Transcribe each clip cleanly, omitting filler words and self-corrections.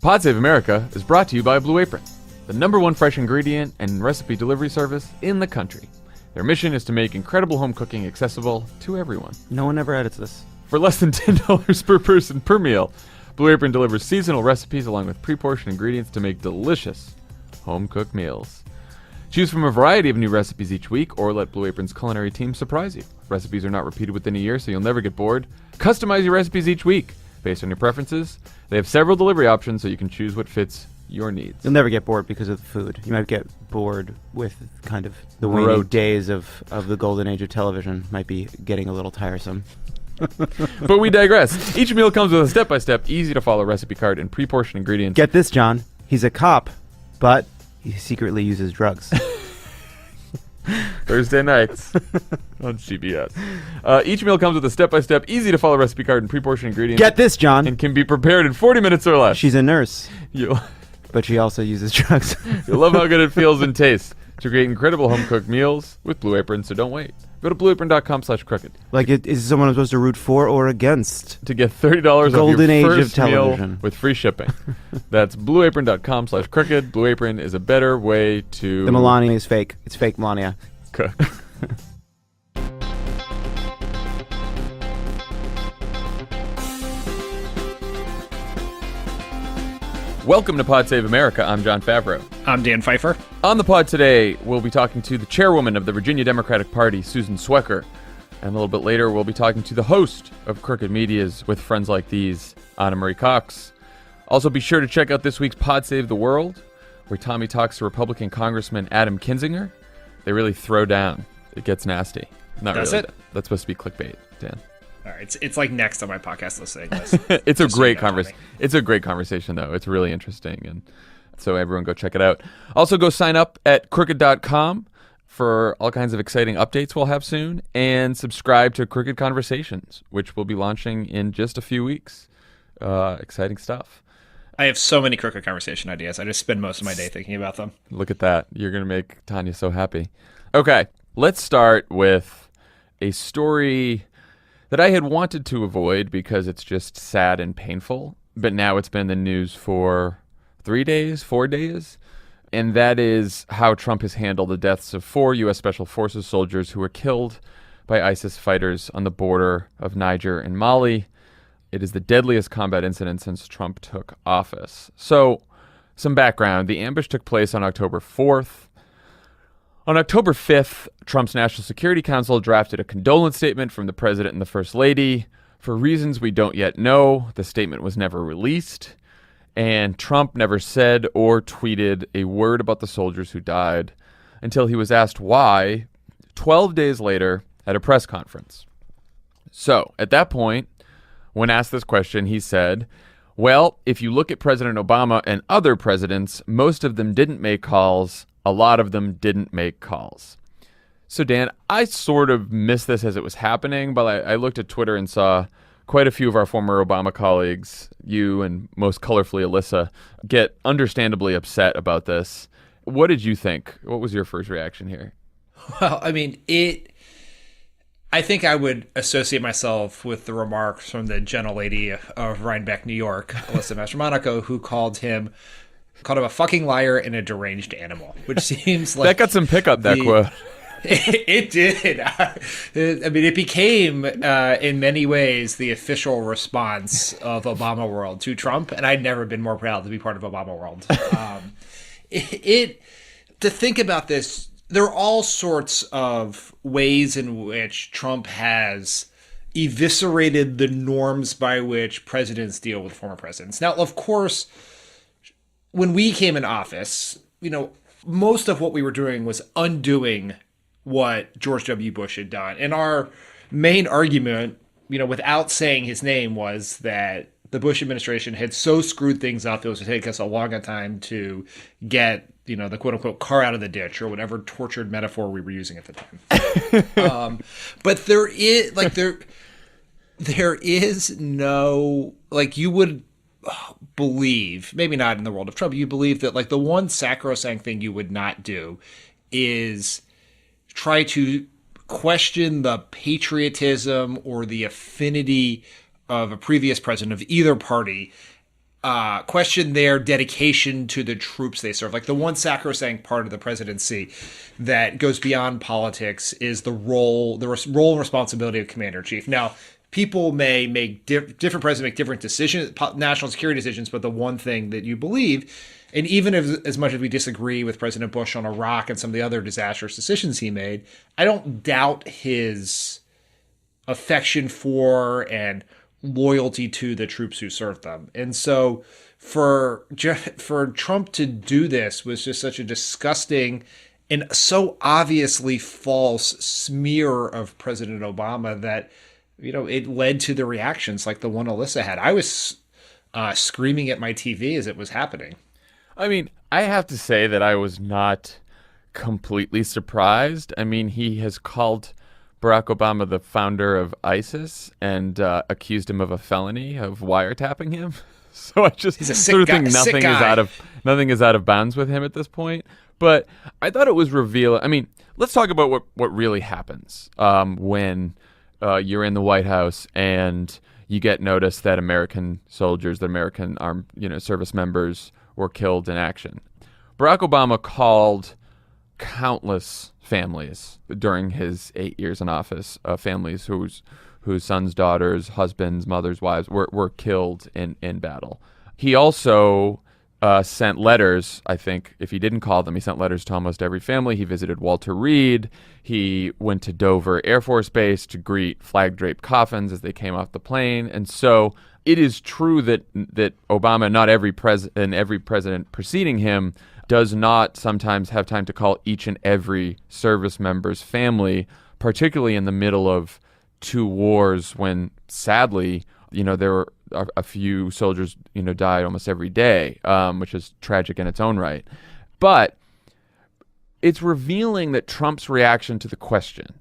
Pod Save America is brought to you by Blue Apron, the #1 fresh ingredient and recipe delivery service in the country. Their mission is to make incredible home cooking accessible to everyone. No one ever edits this. For less than $10 per person per meal, Blue Apron delivers seasonal recipes along with pre-portioned ingredients to make delicious home-cooked meals. Choose from a variety of new recipes each week, or let Blue Apron's culinary team surprise you. Recipes are not repeated within a year, so you'll never get bored. Customize your recipes each week based on your preferences. They have several delivery options, so you can choose what fits your needs. You'll never get bored because of the food. You might get bored with kind of the waning days of the golden age of television. Might be getting a little tiresome. But we digress. Each meal comes with a step-by-step, easy-to-follow recipe card and pre-portioned ingredients. Get this, John. He's a cop, but he secretly uses drugs. Thursday nights on CBS. Each meal comes with a step-by-step, easy-to-follow recipe card and pre-portioned ingredients. Get this, John. And can be prepared in 40 minutes or less. She's a nurse, You'll but she also uses drugs. love how good it feels and tastes to create incredible home-cooked meals with Blue Apron, so don't wait. Go to blueapron.com/crooked. Like, is someone supposed to root for or against? To get $30 off Golden your age of first meal television. with free shipping. That's blueapron.com/crooked. Blue Apron is a better way to... The Melania is fake. It's fake Melania. cook. Welcome to Pod Save America. I'm Jon Favreau. I'm Dan Pfeiffer. On the pod today, we'll be talking to the chairwoman of the Virginia Democratic Party, Susan Swecker. And a little bit later, we'll be talking to the host of Crooked Media's With Friends Like These, Anna Marie Cox. Also, be sure to check out this week's Pod Save the World, where Tommy talks to Republican Congressman Adam Kinzinger. They really throw down. It gets nasty. Not Does really. it? That's supposed to be clickbait, Dan. All right, it's like next on my podcast listening list. It's a Just so great you know, conversation. Tommy. It's a great conversation, though. It's really interesting, and so everyone go check it out. Also, go sign up at crooked.com for all kinds of exciting updates we'll have soon, and subscribe to Crooked Conversations, which we'll be launching in just a few weeks. Exciting stuff. I have so many crooked conversation ideas. I just spend most of my day thinking about them. Look at that. You're going to make Tanya so happy. Okay, let's start with a story that I had wanted to avoid because it's just sad and painful, but now it's been in the news for 4 days, and that is how Trump has handled the deaths of 4 U.S. Special Forces soldiers who were killed by ISIS fighters on the border of Niger and Mali. It is the deadliest combat incident since Trump took office. So, some background. The ambush took place on October 4th. On October 5th, Trump's National Security Council drafted a condolence statement from the president and the first lady. For reasons we don't yet know, the statement was never released, and Trump never said or tweeted a word about the soldiers who died until he was asked why 12 days later at a press conference. So, at that point, when asked this question, he said, well, if you look at President Obama and other presidents, most of them didn't make calls. A lot of them didn't make calls. So, Dan, I sort of missed this as it was happening, but I looked at Twitter and saw quite a few of our former Obama colleagues, you and most colorfully Alyssa, get understandably upset about this. What did you think? What was your first reaction here? Well, I mean, I think I would associate myself with the remarks from the gentlelady of Rhinebeck, New York, Alyssa Mastromonaco, who called him a fucking liar and a deranged animal, which seems like... That got some pickup, that quote. It did. I mean, it became, in many ways, the official response of Obama World to Trump, and I'd never been more proud to be part of Obama World. To think about this, there are all sorts of ways in which Trump has eviscerated the norms by which presidents deal with former presidents. Now, of course, when we came in office, most of what we were doing was undoing what George W. Bush had done. And our main argument, without saying his name, was that the Bush administration had so screwed things up that it was going to take us a long time to get, the quote unquote car out of the ditch, or whatever tortured metaphor we were using at the time. But there is no, you would believe, maybe not in the world of Trump, you believe that the one sacrosanct thing you would not do is try to question the patriotism or the affinity of a previous president of either party question their dedication to the troops they serve. Like the one sacrosanct part of the presidency that goes beyond politics is the role and responsibility of commander in chief. Now, people may make different presidents make different decisions, national security decisions, but the one thing that you believe, and even if, as much as we disagree with President Bush on Iraq and some of the other disastrous decisions he made, I don't doubt his affection for and loyalty to the troops who served them. And so for Trump to do this was just such a disgusting and so obviously false smear of President Obama that, it led to the reactions like the one Alyssa had. I was screaming at my TV as it was happening. I mean, I have to say that I was not completely surprised. I mean, he has called Barack Obama the founder of ISIS and accused him of a felony of wiretapping him. So I just sort of think nothing is out of bounds with him at this point. But I thought it was revealing. I mean, let's talk about what really happens when you're in the White House and you get notice that American soldiers, that American armed service members were killed in action. Barack Obama called countless families during his 8 years in office, families whose sons, daughters, husbands, mothers, wives were killed in battle. He also sent letters. I think if he didn't call them, he sent letters to almost every family. He visited Walter Reed. He went to Dover Air Force Base to greet flag-draped coffins as they came off the plane. And so it is true that Obama, not every president preceding him, does not sometimes have time to call each and every service member's family, particularly in the middle of two wars when, sadly, there were a few soldiers, died almost every day, which is tragic in its own right. But it's revealing that Trump's reaction to the question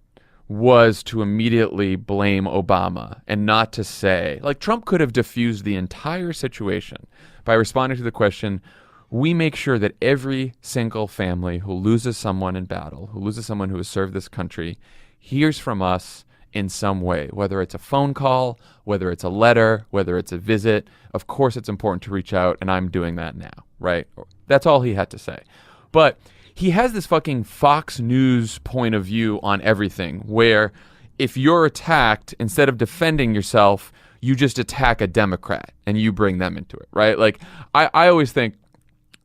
was to immediately blame Obama and not to say, like, Trump could have diffused the entire situation by responding to the question, we make sure that every single family who loses someone in battle, who loses someone who has served this country, hears from us in some way, whether it's a phone call, whether it's a letter, whether it's a visit. Of course, it's important to reach out, and I'm doing that now, right? That's all he had to say. But he has this fucking Fox News point of view on everything, where if you're attacked, instead of defending yourself, you just attack a Democrat and you bring them into it, right? Like, I always think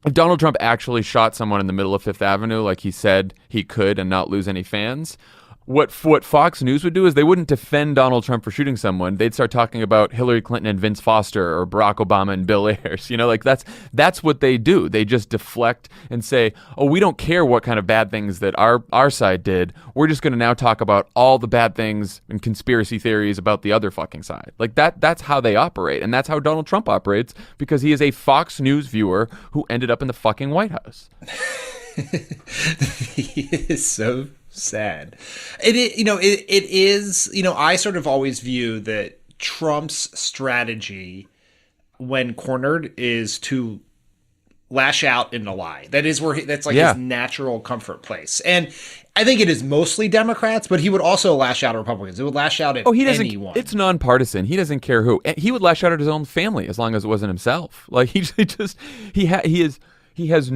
if Donald Trump actually shot someone in the middle of Fifth Avenue like he said he could and not lose any fans, what Fox News would do is they wouldn't defend Donald Trump for shooting someone. They'd start talking about Hillary Clinton and Vince Foster or Barack Obama and Bill Ayers. Like that's what they do. They just deflect and say, oh, we don't care what kind of bad things that our side did. We're just going to now talk about all the bad things and conspiracy theories about the other fucking side. Like that's how they operate. And that's how Donald Trump operates, because he is a Fox News viewer who ended up in the fucking White House. He is so sad. It is, I sort of always view that Trump's strategy when cornered is to lash out in a lie. That is that's his natural comfort place. And I think it is mostly Democrats, but he would also lash out at Republicans. It would lash out at anyone. It's nonpartisan. He doesn't care who. He would lash out at his own family as long as it wasn't himself. Like he has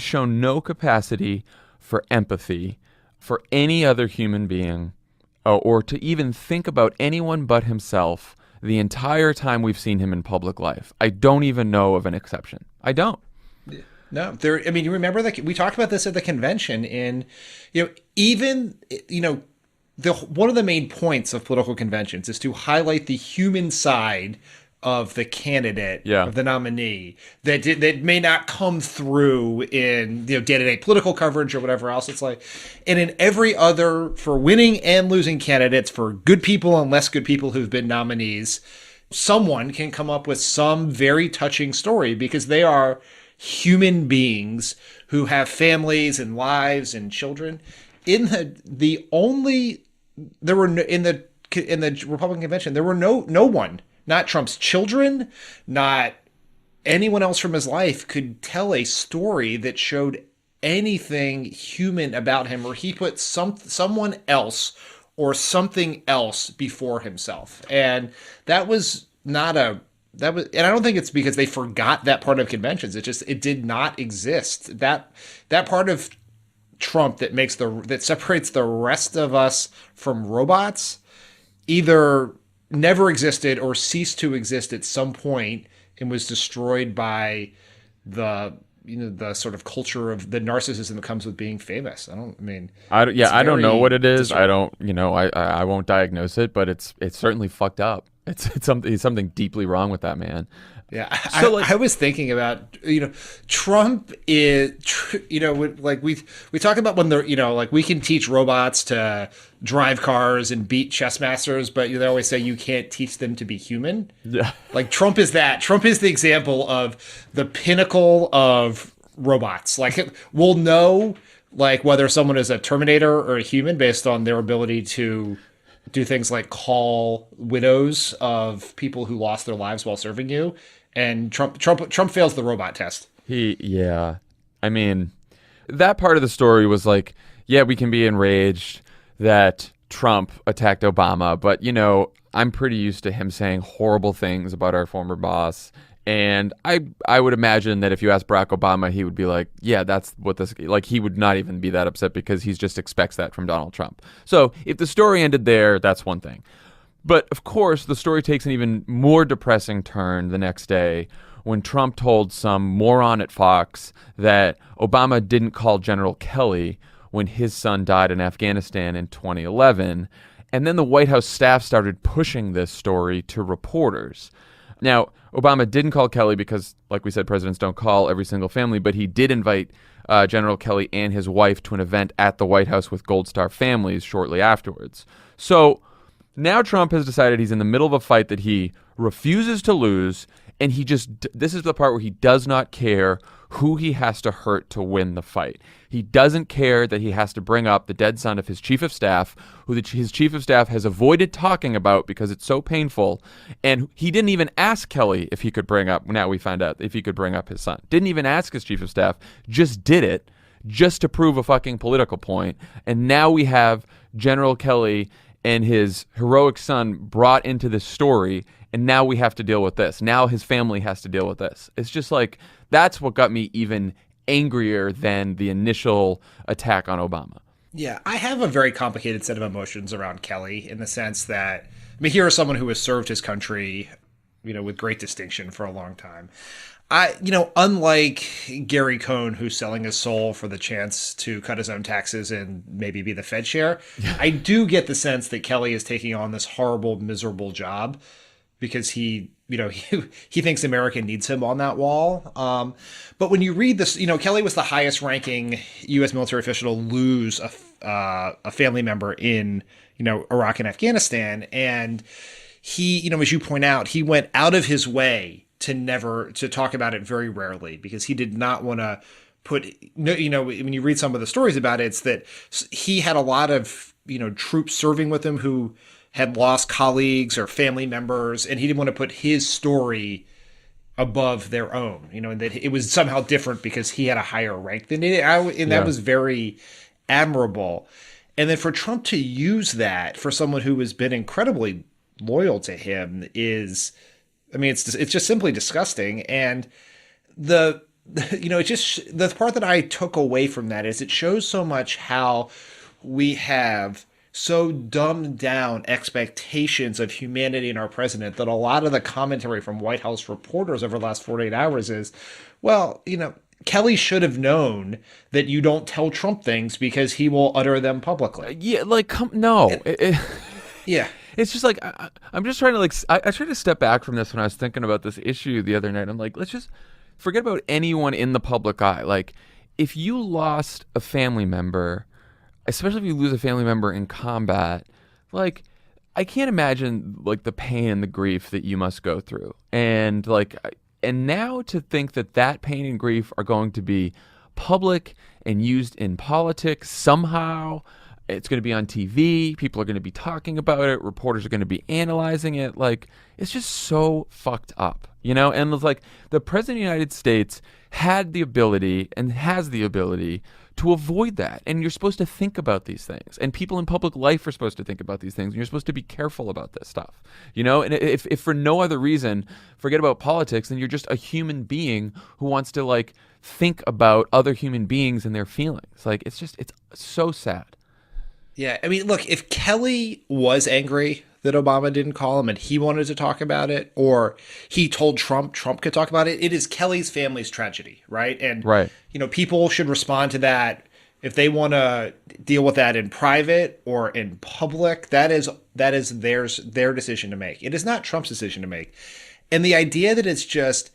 shown no capacity for empathy for any other human being, or to even think about anyone but himself the entire time we've seen him in public life. I don't even know of an exception. I don't. No, you remember that we talked about this at the convention, and one of the main points of political conventions is to highlight the human side of the candidate, of the nominee, that may not come through in day-to-day political coverage or whatever else. It's like, and in every other, for winning and losing candidates, for good people and less good people who've been nominees, someone can come up with some very touching story because they are human beings who have families and lives and children. In the Republican convention, there were no one. Not Trump's children, not anyone else from his life could tell a story that showed anything human about him, or he put someone else or something else before himself. And that was not a and I don't think it's because they forgot that part of conventions. It did not exist. That part of Trump that separates the rest of us from robots either never existed or ceased to exist at some point and was destroyed by the sort of culture of the narcissism that comes with being famous. I don't know what it is. Disturbing. I won't diagnose it, but it's certainly fucked up. It's something deeply wrong with that man. Yeah, so I was thinking about, Trump is, we talk about when they're, we can teach robots to drive cars and beat chess masters, but they always say you can't teach them to be human. Yeah. Like Trump is that. Trump is the example of the pinnacle of robots. Like we'll know whether someone is a Terminator or a human based on their ability to do things like call widows of people who lost their lives while serving you. And Trump fails the robot test. I mean, that part of the story was we can be enraged that Trump attacked Obama, but I'm pretty used to him saying horrible things about our former boss. And I would imagine that if you asked Barack Obama, he would be like, yeah, that's what this, he would not even be that upset because he just expects that from Donald Trump. So if the story ended there, that's one thing. But, of course, the story takes an even more depressing turn the next day when Trump told some moron at Fox that Obama didn't call General Kelly when his son died in Afghanistan in 2011. And then the White House staff started pushing this story to reporters. Now, Obama didn't call Kelly because, like we said, presidents don't call every single family, but he did invite General Kelly and his wife to an event at the White House with Gold Star families shortly afterwards. So now Trump has decided he's in the middle of a fight that he refuses to lose, and this is the part where he does not care who he has to hurt to win the fight. He doesn't care that he has to bring up the dead son of his chief of staff, who his chief of staff has avoided talking about because it's so painful, and he didn't even ask Kelly if he could bring up, now we find out, if he could bring up his son. Didn't even ask his chief of staff, just did it, just to prove a fucking political point, and now we have General Kelly and his heroic son brought into this story, and now we have to deal with this. Now his family has to deal with this. It's just that's what got me even angrier than the initial attack on Obama. Yeah, I have a very complicated set of emotions around Kelly in the sense that, here is someone who has served his country, with great distinction for a long time. Unlike Gary Cohn, who's selling his soul for the chance to cut his own taxes and maybe be the Fed chair, I do get the sense that Kelly is taking on this horrible, miserable job because he thinks America needs him on that wall. But when you read this, Kelly was the highest ranking U.S. military official to lose a family member in, Iraq and Afghanistan. And he, as you point out, he went out of his way to talk about it very rarely because he did not want to when you read some of the stories about it, it's that he had a lot of, troops serving with him who had lost colleagues or family members, and he didn't want to put his story above their own, and that it was somehow different because he had a higher rank than it. That was very admirable. And then for Trump to use that for someone who has been incredibly loyal to him is, it's just simply disgusting. And the part that I took away from that is it shows so much how we have so dumbed down expectations of humanity in our president that a lot of the commentary from White House reporters over the last 48 hours is, well, Kelly should have known that you don't tell Trump things because he will utter them publicly. Yeah, no. Yeah. It's just I'm just trying to I tried to step back from this when I was thinking about this issue the other night. I'm like, let's just forget about anyone in the public eye. If you lost a family member, especially if you lose a family member in combat, I can't imagine the pain and the grief that you must go through. And now to think that pain and grief are going to be public and used in politics somehow. It's going to be on TV. People are going to be talking about it. Reporters are going to be analyzing it. It's just so fucked up, And it's the President of the United States had the ability and has the ability to avoid that. And you're supposed to think about these things. And people in public life are supposed to think about these things. And you're supposed to be careful about this stuff. And if for no other reason, forget about politics, then you're just a human being who wants to like think about other human beings and their feelings. Like it's so sad. Yeah, I mean, look, if Kelly was angry that Obama didn't call him and he wanted to talk about it, or he told Trump could talk about it, it is Kelly's family's tragedy, right? And right. People should respond to that if they want to deal with that in private or in public. That is their decision to make. It is not Trump's decision to make. And the idea that it's just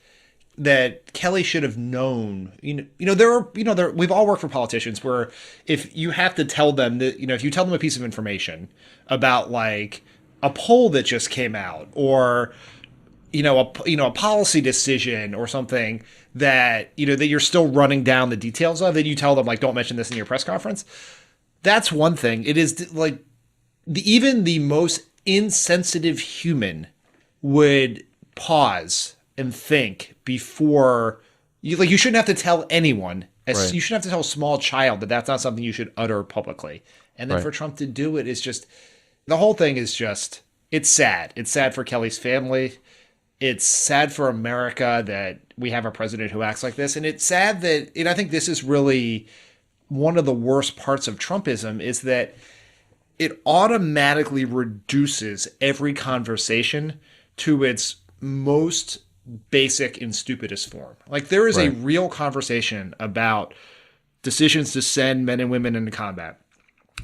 that Kelly should have known, we've all worked for politicians where if you have to tell them that, if you tell them a piece of information about like a poll that just came out or, a policy decision or something that, that you're still running down the details of, then you tell them like, don't mention this in your press conference. That's one thing. It is like even the most insensitive human would pause and think before you shouldn't have to tell anyone. Right. You shouldn't have to tell a small child that that's not something you should utter publicly. And then right. for Trump to do it is just, the whole thing is just, it's sad. It's sad for Kelly's family. It's sad for America that we have a president who acts like this. And it's sad that, and I think this is really one of the worst parts of Trumpism, is that it automatically reduces every conversation to its most basic and stupidest form. Like there is right. a real conversation about decisions to send men and women into combat,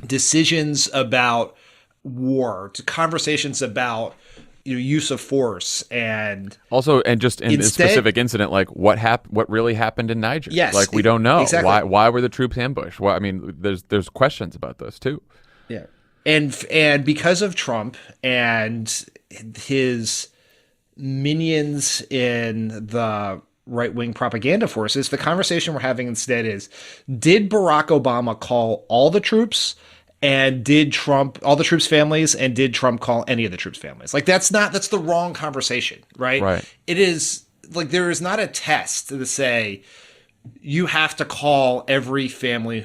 decisions about war, to conversations about use of force, and also, and just in this specific incident, like what really happened in Niger. Yes, like we don't know exactly. why were the troops ambushed. Well, I mean, there's questions about this too. Yeah, and because of Trump and his minions in the right-wing propaganda forces, the conversation we're having instead is, did Barack Obama call all the troops, and did Trump all the troops' families, and did Trump call any of the troops' families? Like that's the wrong conversation, right? Right. It is like there is not a test to say you have to call every family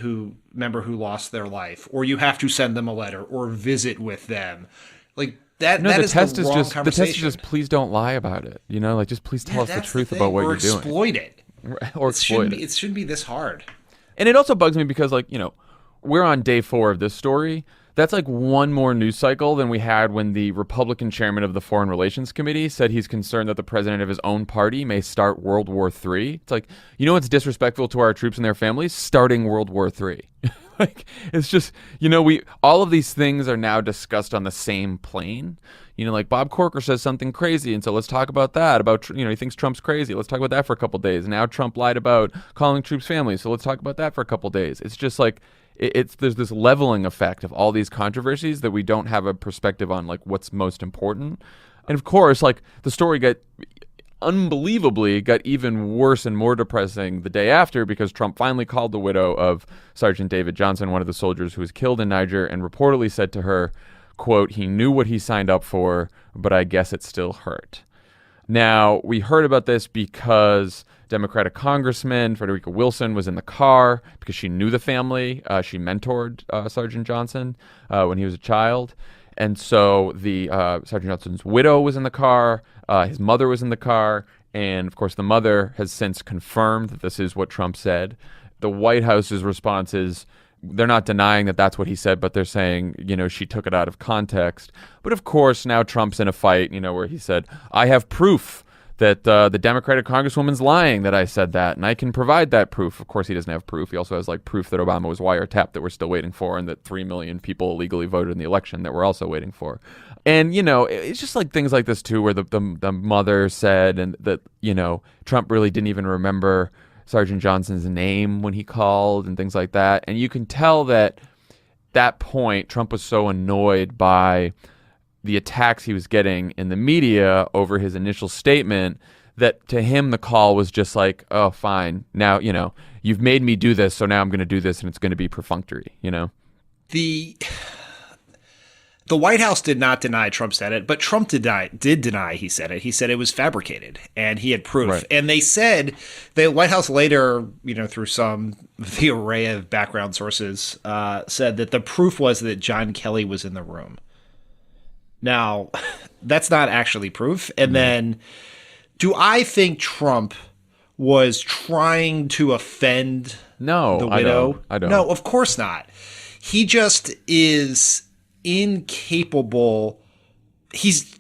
member who lost their life, or you have to send them a letter or visit with them. Like that is the wrong conversation. The test is just please don't lie about it. Like just please tell us the truth about what you're doing. Exploit it. Or exploit it. It shouldn't be this hard. And it also bugs me because we're on day 4 of this story. That's like one more news cycle than we had when the Republican chairman of the Foreign Relations Committee said he's concerned that the president of his own party may start World War III. It's like, what's disrespectful to our troops and their families? Starting World War III. Like, it's just, all of these things are now discussed on the same plane. Like Bob Corker says something crazy, and so let's talk about that. He thinks Trump's crazy. Let's talk about that for a couple days. And now Trump lied about calling troops families, so let's talk about that for a couple days. It's just like, there's this leveling effect of all these controversies that we don't have a perspective on like what's most important. And of course, like the story got even worse and more depressing the day after, because Trump finally called the widow of Sergeant David Johnson, one of the soldiers who was killed in Niger, and reportedly said to her, quote, "He knew what he signed up for, but I guess it still hurt." Now, we heard about this because Democratic Congressman Frederica Wilson was in the car because she knew the family. She mentored Sergeant Johnson when he was a child. And so the Sergeant Johnson's widow was in the car. His mother was in the car. And, of course, the mother has since confirmed that this is what Trump said. The White House's response is, they're not denying that that's what he said, but they're saying, she took it out of context. But of course, now Trump's in a fight, where he said, I have proof that the Democratic Congresswoman's lying that I said that, and I can provide that proof. Of course, he doesn't have proof. He also has proof that Obama was wiretapped that we're still waiting for, and that 3 million people illegally voted in the election that we're also waiting for. And, it's just like things like this, too, where the mother said and that, Trump really didn't even remember Sergeant Johnson's name when he called and things like that. And you can tell that point, Trump was so annoyed by the attacks he was getting in the media over his initial statement that to him the call was just like, oh, fine. Now, you've made me do this, so now I'm going to do this, and it's going to be perfunctory, The White House did not deny Trump said it, but Trump did deny he said it. He said it was fabricated, and he had proof. Right. And they said, the White House later, through the array of background sources, said that the proof was that John Kelly was in the room. Now, that's not actually proof. And then, do I think Trump was trying to offend the widow? I don't. No, of course not. He just is incapable. He's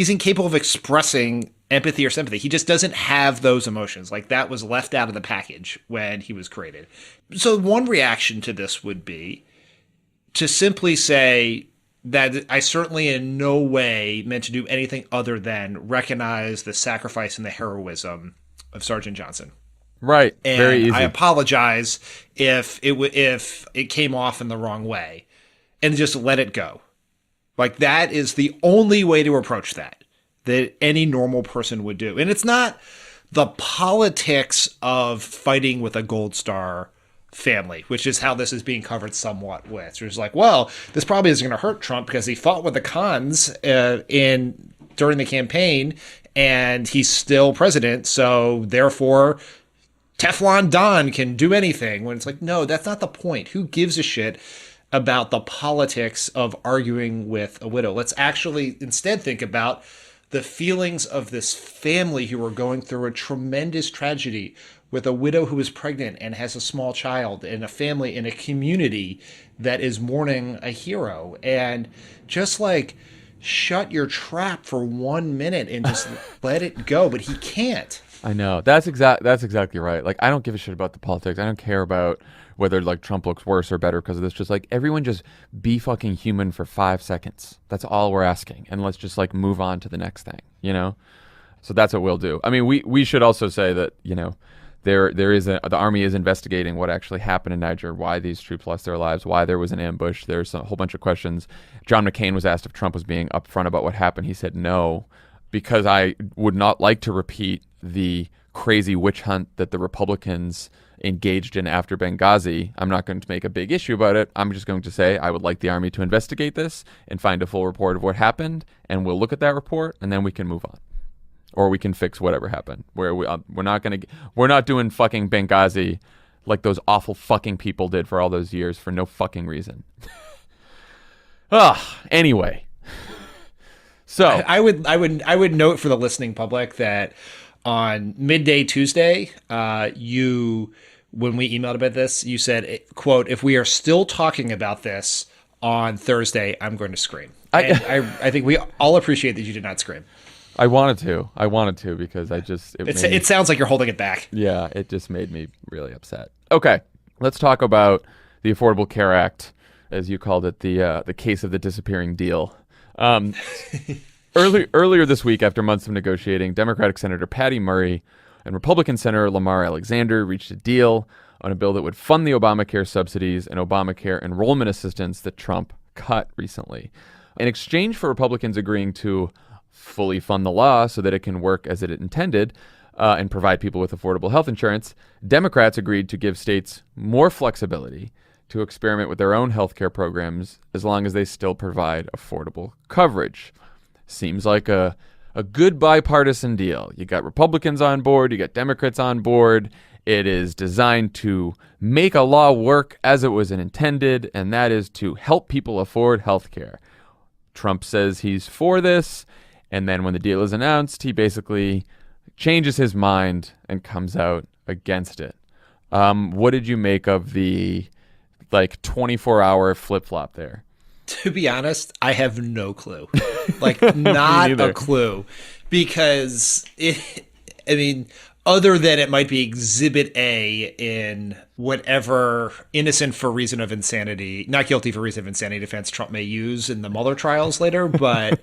incapable of expressing empathy or sympathy. He just doesn't have those emotions. Like, that was left out of the package when he was created. So one reaction to this would be to simply say that I certainly in no way meant to do anything other than recognize the sacrifice and the heroism of Sergeant Johnson. Right. And very easy. I apologize if it came off in the wrong way, and just let it go. Like, that is the only way to approach that any normal person would do. And it's not the politics of fighting with a Gold Star family, which is how this is being covered somewhat with. So it's like, well, this probably isn't going to hurt Trump because he fought with the cons during the campaign, and he's still president. So therefore, Teflon Don can do anything. When it's like, no, that's not the point. Who gives a shit about the politics of arguing with a widow? Let's actually instead think about the feelings of this family who are going through a tremendous tragedy with a widow who is pregnant and has a small child, and a family in a community that is mourning a hero. And just shut your trap for 1 minute and just let it go. But he can't. I know. That's exactly right. Like, I don't give a shit about the politics. I don't care about whether Trump looks worse or better because of this. Just everyone just be fucking human for 5 seconds. That's all we're asking. And let's just move on to the next thing, So that's what we'll do. I mean, we should also say that, the army is investigating what actually happened in Niger, why these troops lost their lives, why there was an ambush. There's a whole bunch of questions. John McCain was asked if Trump was being upfront about what happened. He said no, because I would not like to repeat the crazy witch hunt that the Republicans engaged in after Benghazi. I'm not going to make a big issue about it. I'm just going to say I would like the army to investigate this and find a full report of what happened, and we'll look at that report, and then we can move on. Or we can fix whatever happened. We're not doing fucking Benghazi like those awful fucking people did for all those years for no fucking reason. Anyway. So I would note for the listening public that on midday Tuesday, when we emailed about this, you said, quote, "If we are still talking about this on Thursday, I'm going to scream." I think we all appreciate that you did not scream. I wanted to because it sounds like you're holding it back. Yeah, it just made me really upset. Okay, let's talk about the Affordable Care Act, as you called it, the case of the disappearing deal. Earlier this week, after months of negotiating, Democratic Senator Patty Murray and Republican Senator Lamar Alexander reached a deal on a bill that would fund the Obamacare subsidies and Obamacare enrollment assistance that Trump cut recently. In exchange for Republicans agreeing to fully fund the law so that it can work as it intended and provide people with affordable health insurance, Democrats agreed to give states more flexibility to experiment with their own health care programs as long as they still provide affordable coverage. Seems like a good bipartisan deal. You got Republicans on board, you got Democrats on board. It is designed to make a law work as it was intended, and that is to help people afford health care. Trump says he's for this, and then when the deal is announced, he basically changes his mind and comes out against it. What did you make of the 24-hour flip-flop there? To be honest, I have no clue. Not a clue. Because other than it might be Exhibit A in whatever innocent for reason of insanity, not guilty for reason of insanity defense Trump may use in the Mueller trials later, but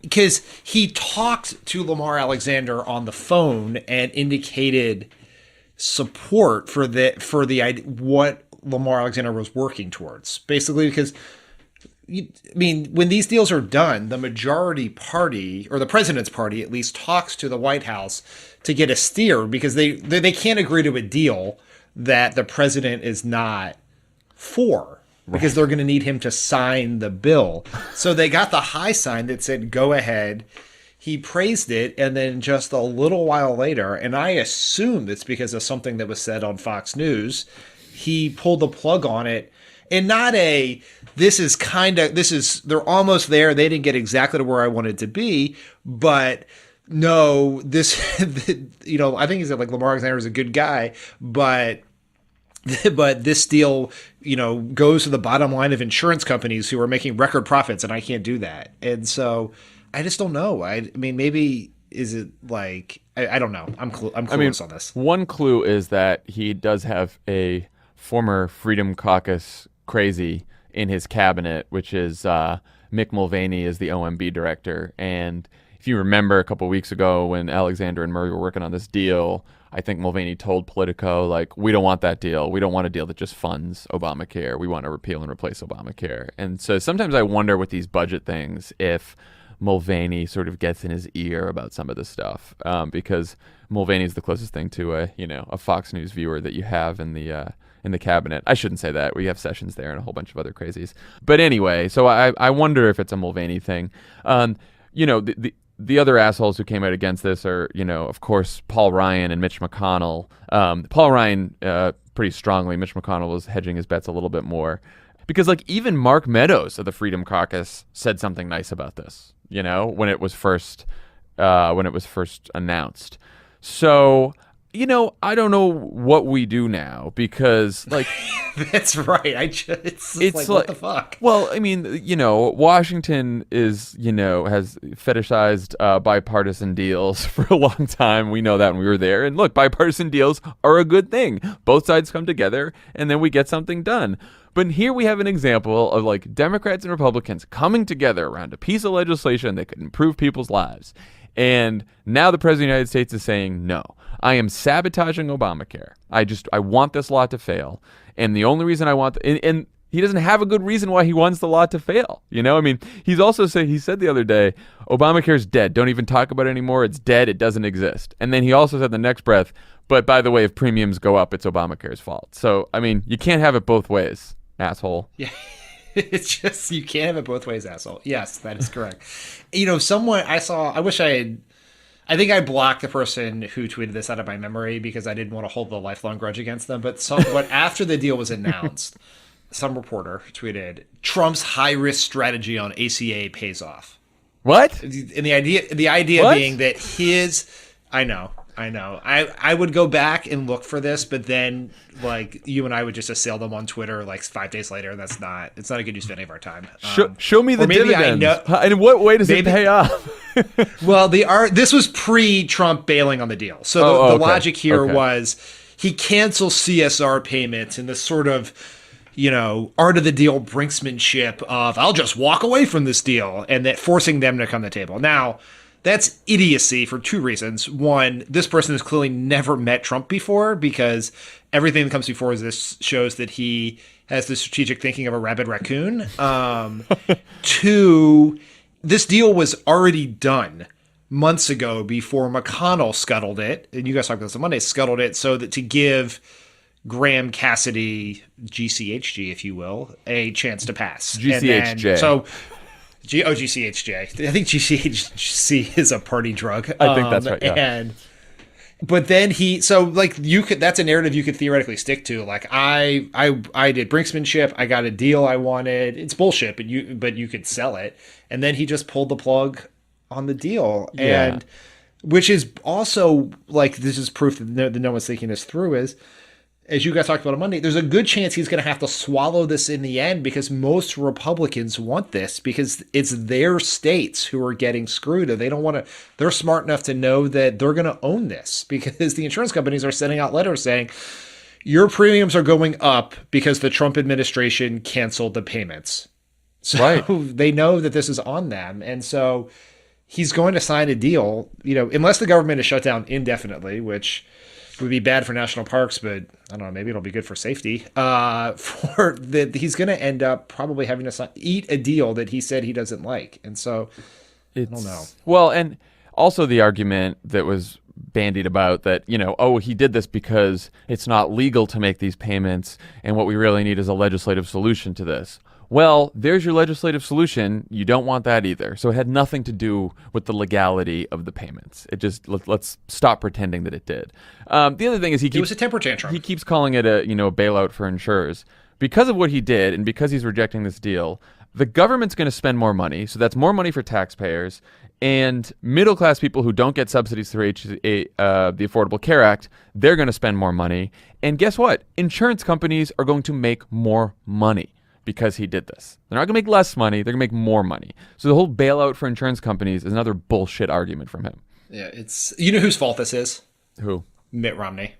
because he talked to Lamar Alexander on the phone and indicated support for what Lamar Alexander was working towards, basically because when these deals are done, the majority party, or the president's party at least, talks to the White House to get a steer, because they can't agree to a deal that the president is not 4 because they're going to need him to sign the bill. So they got the high sign that said, go ahead. He praised it, and then just a little while later, and I assume it's because of something that was said on Fox News, he pulled the plug on it. And not they're almost there. They didn't get exactly to where I wanted to be, but no, I think he said like Lamar Alexander is a good guy, but this deal, goes to the bottom line of insurance companies who are making record profits, and I can't do that. And so I just don't know. I mean, maybe is it like, I don't know. I'm clueless on this. One clue is that he does have a former Freedom Caucus crazy in his cabinet, which is Mick Mulvaney is the OMB director. And if you remember a couple of weeks ago when Alexander and Murray were working on this deal, I think Mulvaney told Politico, like, we don't want that deal. We don't want a deal that just funds Obamacare. We want to repeal and replace Obamacare. And so sometimes I wonder with these budget things if Mulvaney sort of gets in his ear about some of this stuff, because Mulvaney is the closest thing to a Fox News viewer that you have in the cabinet. I shouldn't say that. We have Sessions there and a whole bunch of other crazies. But anyway, so I wonder if it's a Mulvaney thing. The other assholes who came out against this are, of course, Paul Ryan and Mitch McConnell. Paul Ryan pretty strongly. Mitch McConnell was hedging his bets a little bit more. Because even Mark Meadows of the Freedom Caucus said something nice about this, when it was first announced. So, I don't know what we do now because that's right. It's like, what the fuck? Well, I mean, Washington is, has fetishized bipartisan deals for a long time. We know that when we were there. And look, bipartisan deals are a good thing. Both sides come together and then we get something done. But here we have an example of Democrats and Republicans coming together around a piece of legislation that could improve people's lives. And now the President of the United States is saying, no, I am sabotaging Obamacare. I want this law to fail. And the only reason I want, and he doesn't have a good reason why he wants the law to fail. He's also he said the other day, Obamacare's dead. Don't even talk about it anymore. It's dead. It doesn't exist. And then he also said the next breath, but by the way, if premiums go up, it's Obamacare's fault. So, you can't have it both ways, asshole. Yeah. It's just, you can't have it both ways, asshole. Yes, that is correct. I think I blocked the person who tweeted this out of my memory because I didn't want to hold the lifelong grudge against them. But after the deal was announced, some reporter tweeted, Trump's high-risk strategy on ACA pays off. What? And the idea what? Being that I know. I would go back and look for this, but then you and I would just assail them on Twitter 5 days later. And it's not a good use of any of our time. Show me the dividends. And in what way does it pay off? Well, this was pre-Trump bailing on the deal. So the logic here was he canceled CSR payments and this sort of, art of the deal brinksmanship of I'll just walk away from this deal and that forcing them to come to the table. Now, that's idiocy for 2 reasons. One, this person has clearly never met Trump before because everything that comes before this shows that he has the strategic thinking of a rabid raccoon. 2, this deal was already done months ago before McConnell scuttled it. And you guys talked about this on Monday, scuttled it so that to give Graham Cassidy, GCHG, if you will, a chance to pass. GCHJ. GCHJ. I think GCHC is a party drug. I think that's right. Yeah. But then that's a narrative you could theoretically stick to. I did brinksmanship. I got a deal I wanted. It's bullshit, but you could sell it. And then he just pulled the plug on the deal. Yeah. And which is also this is proof that no one's thinking this through is, as you guys talked about on Monday, there's a good chance he's going to have to swallow this in the end because most Republicans want this because it's their states who are getting screwed. And they don't want to, they're smart enough to know that they're going to own this because the insurance companies are sending out letters saying, your premiums are going up because the Trump administration canceled the payments. So they know that this is on them. And so he's going to sign a deal, unless the government is shut down indefinitely, which would be bad for national parks, but I don't know, maybe it'll be good for safety. He's going to end up probably having to eat a deal that he said he doesn't like. And so I don't know. Well, and also the argument that was bandied about that, oh, he did this because it's not legal to make these payments, and what we really need is a legislative solution to this. Well, there's your legislative solution. You don't want that either. So it had nothing to do with the legality of the payments. It just, let's stop pretending that it did. The other thing is it was a temper tantrum. He keeps calling it a bailout for insurers. Because of what he did and because he's rejecting this deal, the government's going to spend more money. So that's more money for taxpayers. And middle-class people who don't get subsidies through the Affordable Care Act, they're going to spend more money. And guess what? Insurance companies are going to make more money because he did this. They're not going to make less money. They're going to make more money. So the whole bailout for insurance companies is another bullshit argument from him. Yeah, it's... You know whose fault this is? Who? Mitt Romney.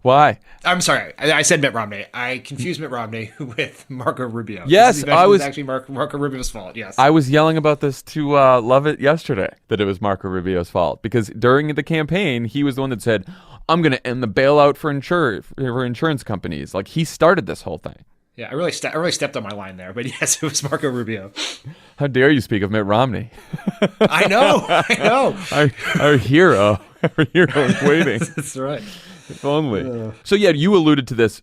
Why? I'm sorry. I said Mitt Romney. I confused Mitt Romney with Marco Rubio. Yes, This is actually Marco Rubio's fault. Yes. I was yelling about this to Lovett yesterday, that it was Marco Rubio's fault, because during the campaign, he was the one that said, I'm going to end the bailout for insurance companies. Like, he started this whole thing. Yeah, I really stepped on my line there, but yes, it was Marco Rubio. How dare you speak of Mitt Romney? I know. Our hero. Our hero is waiting. That's right. If only. So yeah, you alluded to this.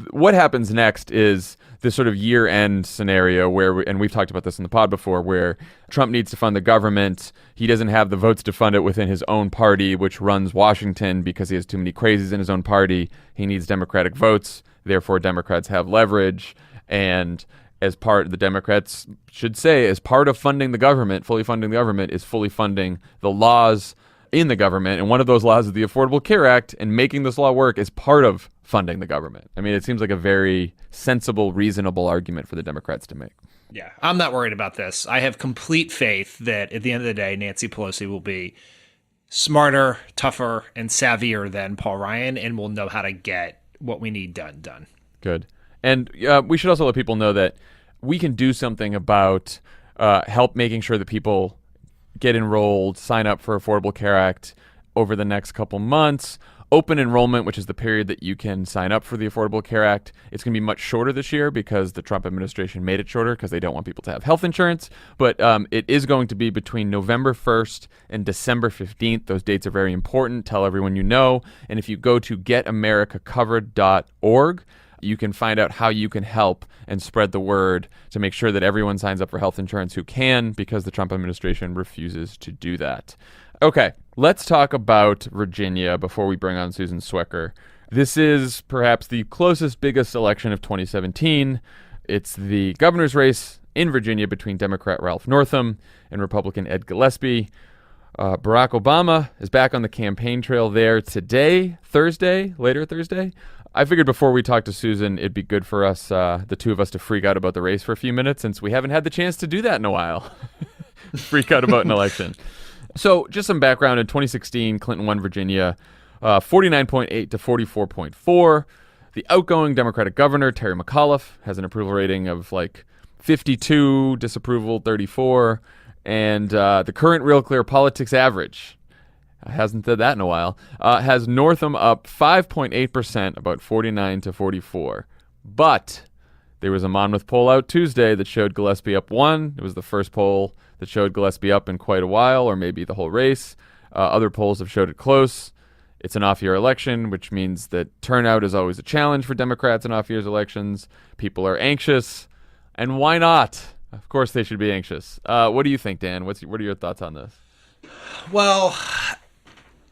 What happens next is this sort of year-end scenario where, and we've talked about this in the pod before, where Trump needs to fund the government. He doesn't have the votes to fund it within his own party, which runs Washington, because he has too many crazies in his own party. He needs Democratic votes. Therefore, Democrats have leverage. And as part, the Democrats should say, as part of funding the government, fully funding the government, is fully funding the laws in the government. And one of those laws is the Affordable Care Act, and making this law work is part of funding the government. I mean, it seems like a very sensible, reasonable argument for the Democrats to make. Yeah, I'm not worried about this. I have complete faith that at the end of the day, Nancy Pelosi will be smarter, tougher, and savvier than Paul Ryan, and will know how to get what we need done. Good. And we should also let people know that we can do something about help making sure that people get enrolled, sign up for Affordable Care Act over the next couple months. Open enrollment, which is the period that you can sign up for the Affordable Care Act, it's going to be much shorter this year because the Trump administration made it shorter because they don't want people to have health insurance. But it is going to be between November 1st and December 15th. Those dates are very important. Tell everyone you know. And if you go to getamericacovered.org, you can find out how you can help and spread the word to make sure that everyone signs up for health insurance who can, because the Trump administration refuses to do that. Okay, let's talk about Virginia before we bring on Susan Swecker. This is perhaps the closest, biggest election of 2017. It's the governor's race in Virginia between Democrat Ralph Northam and Republican Ed Gillespie. Barack Obama is back on the campaign trail there today, later Thursday. I figured before we talk to Susan, it'd be good for us, the two of us, to freak out about the race for a few minutes, since we haven't had the chance to do that in a while. Freak out about an election. So just some background. In 2016, Clinton won Virginia 49.8 to 44.4. The outgoing Democratic governor, Terry McAuliffe, has an approval rating of like 52, disapproval 34. And the current Real Clear Politics average, hasn't said that in a while, has Northam up 5.8%, about 49 to 44. But there was a Monmouth poll out Tuesday that showed Gillespie up 1. It was the first poll that showed Gillespie up in quite a while, or maybe the whole race. Other polls have showed it close. It's an off-year election, which means that turnout is always a challenge for Democrats in off-year elections. People are anxious, and why not? Of course they should be anxious. What do you think, Dan? What are your thoughts on this? Well,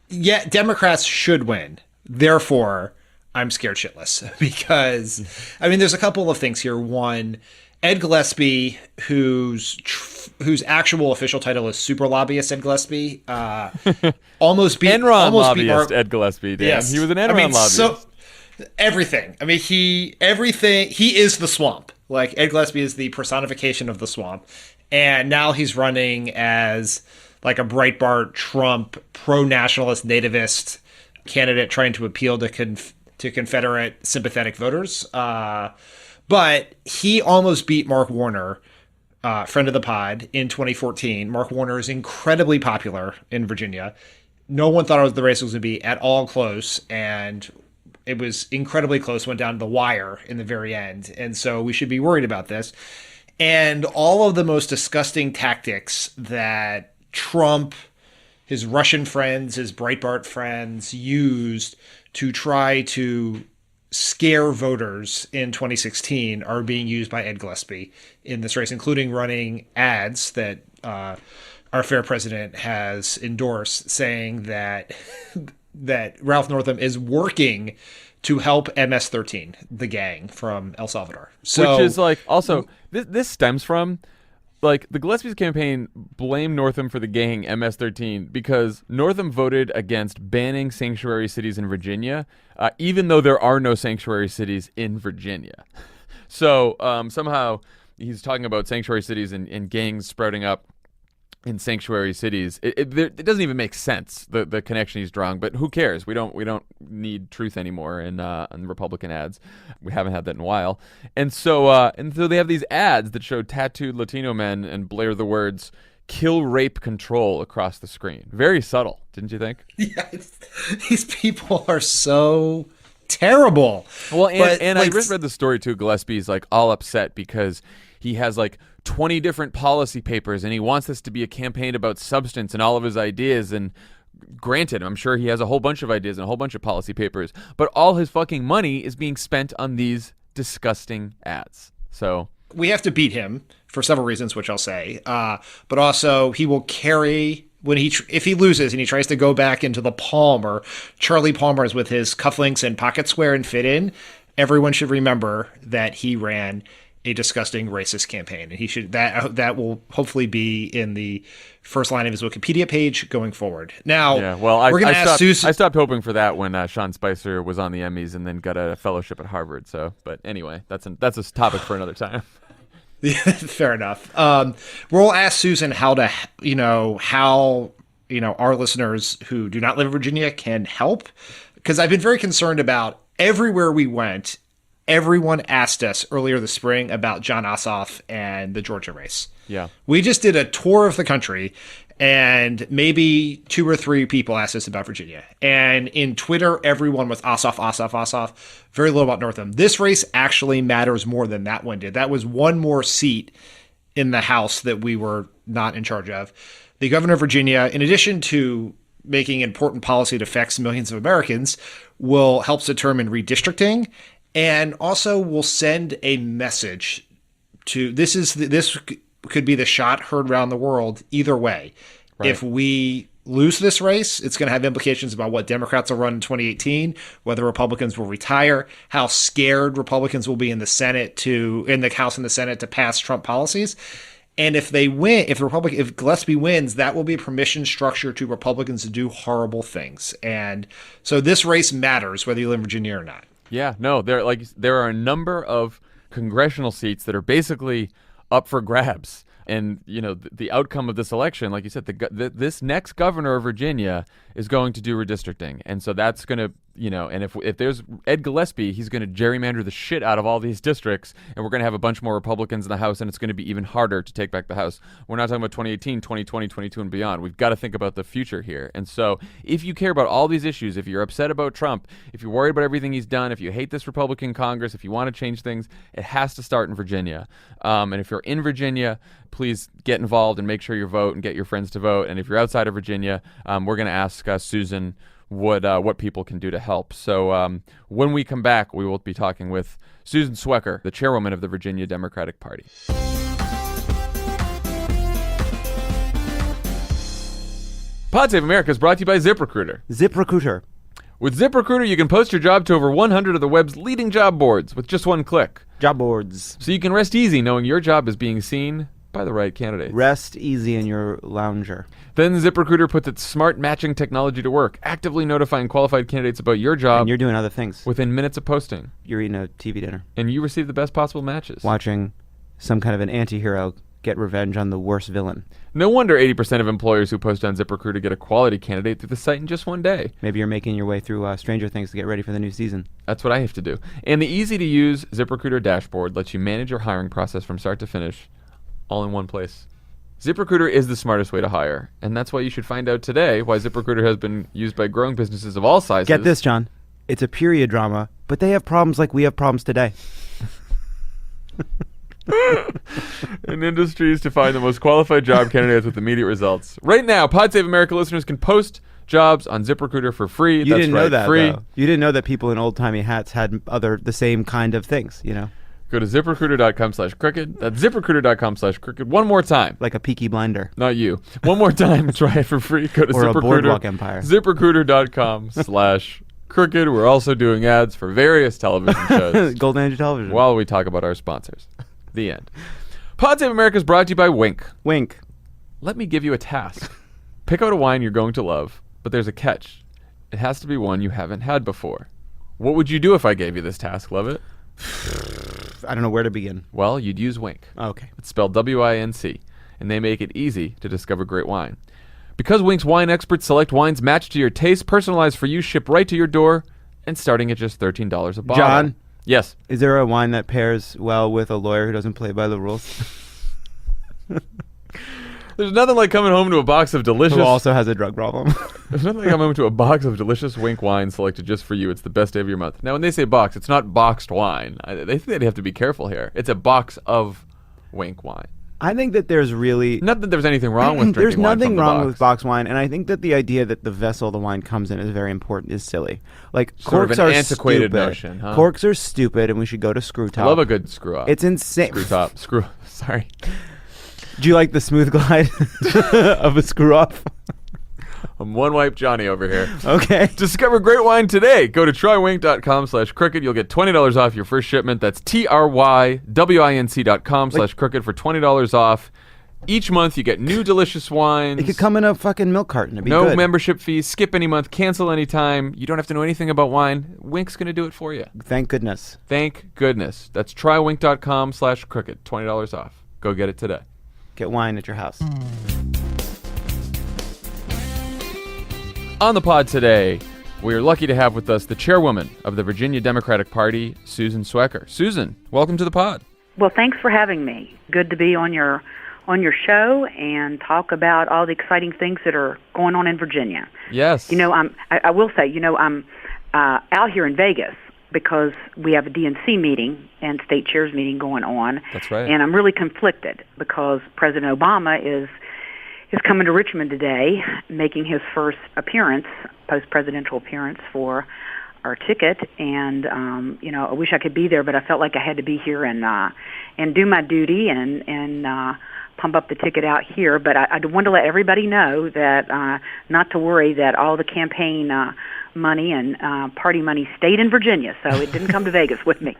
yeah, Democrats should win. Therefore, I'm scared shitless because, I mean, there's a couple of things here. One, Ed Gillespie, whose actual official title is super lobbyist Ed Gillespie, almost beat Enron lobbyist Ed Gillespie. Dan. Yes. He was an Enron lobbyist. So everything. I mean, he is the swamp. Like, Ed Gillespie is the personification of the swamp, and now he's running as like a Breitbart Trump pro-nationalist nativist candidate trying to appeal to Confederate sympathetic voters. But he almost beat Mark Warner, friend of the pod, in 2014. Mark Warner is incredibly popular in Virginia. No one thought the race was going to be at all close, and it was incredibly close, went down to the wire in the very end. And so we should be worried about this. And all of the most disgusting tactics that Trump his Russian friends, his Breitbart friends used to try to scare voters in 2016 are being used by Ed Gillespie in this race, including running ads that our fair president has endorsed, saying that Ralph Northam is working to help MS-13, the gang from El Salvador. So, which is like also this stems from like the Gillespie's campaign blamed Northam for the gang MS-13 because Northam voted against banning sanctuary cities in Virginia, even though there are no sanctuary cities in Virginia. So somehow he's talking about sanctuary cities and gangs sprouting up in sanctuary cities. It doesn't even make sense, the connection he's drawing, but who cares? We don't need truth anymore in Republican ads. We haven't had that in a while. And so they have these ads that show tattooed Latino men and blare the words "kill, rape, control" across the screen. Very subtle, didn't you think? Yeah, these people are so terrible. Well, and I just read the story too. Gillespie's like all upset because he has like 20 different policy papers and he wants this to be a campaign about substance and all of his ideas. And granted, I'm sure he has a whole bunch of ideas and a whole bunch of policy papers, but all his fucking money is being spent on these disgusting ads. So we have to beat him for several reasons, which I'll say. But also he will carry if he loses and he tries to go back into the Palmer, Charlie Palmer's with his cufflinks and pocket square and fit in, everyone should remember that he ran a disgusting racist campaign, and he should that will hopefully be in the first line of his Wikipedia page going forward. Now, yeah, well, we're going to ask Susan. I stopped hoping for that when Sean Spicer was on the Emmys and then got a fellowship at Harvard. So, but anyway, that's a topic for another time. Fair enough. We'll ask Susan how our listeners who do not live in Virginia can help, because I've been very concerned about everywhere we went. Everyone asked us earlier this spring about Jon Ossoff and the Georgia race. Yeah. We just did a tour of the country, and maybe 2 or 3 people asked us about Virginia. And in Twitter, everyone was Ossoff. Very little about Northam. This race actually matters more than that one did. That was one more seat in the House that we were not in charge of. The governor of Virginia, in addition to making important policy that affects millions of Americans, will help determine redistricting, and also will send a message to this could be the shot heard around the world either way. Right. If we lose this race, it's going to have implications about what Democrats will run in 2018, whether Republicans will retire, how scared Republicans will be in the House and the Senate to pass Trump policies. And if they win, if Gillespie wins, that will be a permission structure to Republicans to do horrible things. And so this race matters whether you live in Virginia or not. Yeah, no, there are a number of congressional seats that are basically up for grabs. And, the outcome of this election, like you said, this next governor of Virginia is going to do redistricting. And so that's going to, and if there's Ed Gillespie, he's going to gerrymander the shit out of all these districts, and we're going to have a bunch more Republicans in the House, and it's going to be even harder to take back the House. We're not talking about 2018, 2020, 22, and beyond. We've got to think about the future here. And so if you care about all these issues, if you're upset about Trump, if you're worried about everything he's done, if you hate this Republican Congress, if you want to change things, it has to start in Virginia. And if you're in Virginia, please get involved and make sure you vote and get your friends to vote. And if you're outside of Virginia, we're going to ask Susan what people can do to help. So when we come back, we will be talking with Susan Swecker, the chairwoman of the Virginia Democratic Party. Pod Save America is brought to you by ZipRecruiter. ZipRecruiter. With ZipRecruiter, you can post your job to over 100 of the web's leading job boards with just one click. Job boards. So you can rest easy knowing your job is being seen by the right candidate. Rest easy in your lounger. Then ZipRecruiter puts its smart matching technology to work, actively notifying qualified candidates about your job. And you're doing other things. Within minutes of posting. You're eating a TV dinner. And you receive the best possible matches. Watching some kind of an anti-hero get revenge on the worst villain. No wonder 80% of employers who post on ZipRecruiter get a quality candidate through the site in just one day. Maybe you're making your way through Stranger Things to get ready for the new season. That's what I have to do. And the easy-to-use ZipRecruiter dashboard lets you manage your hiring process from start to finish, all in one place. ZipRecruiter is the smartest way to hire, and that's why you should find out today why ZipRecruiter has been used by growing businesses of all sizes. Get this, John. It's a period drama, but they have problems like we have problems today. in industries to find the most qualified job candidates with immediate results. Right now, Pod Save America listeners can post jobs on ZipRecruiter for free. You That's didn't right, know that, free. though. You didn't know that people in old-timey hats had the same kind of things, you know? Go to ZipRecruiter.com/crooked. That's ZipRecruiter.com/crooked. One more time. Like a Peaky Blinder. Not you. One more time. Try it for free. Go to Or a ZipRecruiter. Boardwalk Empire. ZipRecruiter.com/crooked. We're also doing ads for various television shows. Golden Age of Television. While we talk about our sponsors. The end. Pod Save America is brought to you by Wink. Wink. Let me give you a task. Pick out a wine you're going to love, but there's a catch. It has to be one you haven't had before. What would you do if I gave you this task, Lovett? I don't know where to begin. Well, you'd use Wink. Okay. It's spelled W-I-N-C, and they make it easy to discover great wine. Because Wink's wine experts select wines matched to your taste, personalized for you, shipped right to your door, and starting at just $13 a bottle. John? Yes. Is there a wine that pairs well with a lawyer who doesn't play by the rules? There's nothing like coming home to a box of delicious... Who also has a drug problem. There's nothing like coming home to a box of delicious Wink wine selected just for you. It's the best day of your month. Now, when they say box, it's not boxed wine. They think they'd have to be careful here. It's a box of Wink wine. I think that there's really... Not that there's anything wrong with drinking There's wine nothing from the wrong box. with box wine, and I think that the idea that the vessel the wine comes in is very important is silly. Like, Sort of corks an are antiquated stupid. notion, huh? Corks are stupid, and we should go to screw top. I love a good screw up. It's insane. Screw top. Screw... Sorry. Do you like the smooth glide of a screw off? I'm one wipe Johnny over here. Okay. Discover great wine today. Go to trywink.com/crooked. You'll get $20 off your first shipment. That's TRYWINC.com/crooked for $20 off. Each month you get new delicious wines. It could come in a fucking milk carton. It'd be No good. membership fees. Skip any month. Cancel anytime. You don't have to know anything about wine. Wink's going to do it for you. Thank goodness. Thank goodness. That's trywink.com/crooked. $20 off. Go get it today. Get wine at your house. On the pod today, we are lucky to have with us the chairwoman of the Virginia Democratic Party, Susan Swecker. Susan, welcome to the pod. Well, thanks for having me. Good to be on your show and talk about all the exciting things that are going on in Virginia. Yes. You know, I will say, I'm out here in Vegas because we have a DNC meeting and state chairs meeting going on. That's right. And I'm really conflicted because President Obama is coming to Richmond today, making his first appearance, post-presidential appearance for our ticket. And, I wish I could be there, but I felt like I had to be here and do my duty and pump up the ticket out here. But I want to let everybody know that not to worry, that all the campaign money and party money stayed in Virginia, so it didn't come to Vegas with me.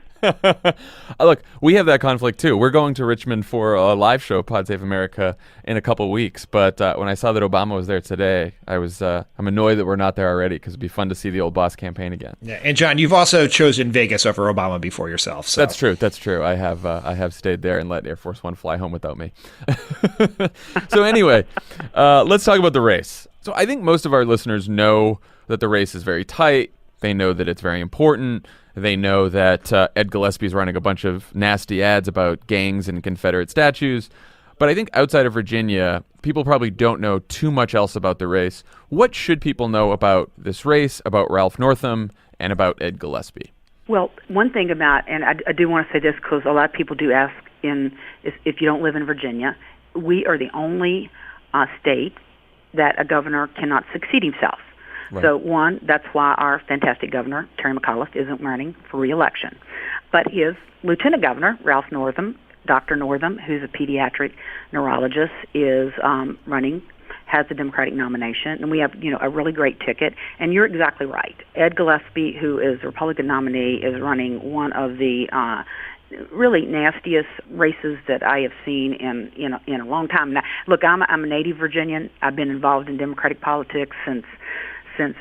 Look, we have that conflict too. We're going to Richmond for a live show, Pod Save America, in a couple weeks. But when I saw that Obama was there today, I'm annoyed that we're not there already because it'd be fun to see the old boss campaign again. Yeah, and John, you've also chosen Vegas over Obama before yourself. So. That's true. I have stayed there and let Air Force One fly home without me. So anyway, let's talk about the race. So I think most of our listeners know that the race is very tight. They know that it's very important. They know that Ed Gillespie's running a bunch of nasty ads about gangs and Confederate statues. But I think outside of Virginia, people probably don't know too much else about the race. What should people know about this race, about Ralph Northam, and about Ed Gillespie? Well, one thing about, and I do want to say this because a lot of people do ask if you don't live in Virginia, we are the only state that a governor cannot succeed himself. Right. So, one, that's why our fantastic governor, Terry McAuliffe, isn't running for re-election. But his lieutenant governor, Ralph Northam, Dr. Northam, who's a pediatric neurologist, is running, has the Democratic nomination, and we have, a really great ticket. And you're exactly right. Ed Gillespie, who is the Republican nominee, is running one of the really nastiest races that I have seen in a long time. Now, look, I'm a native Virginian. I've been involved in Democratic politics since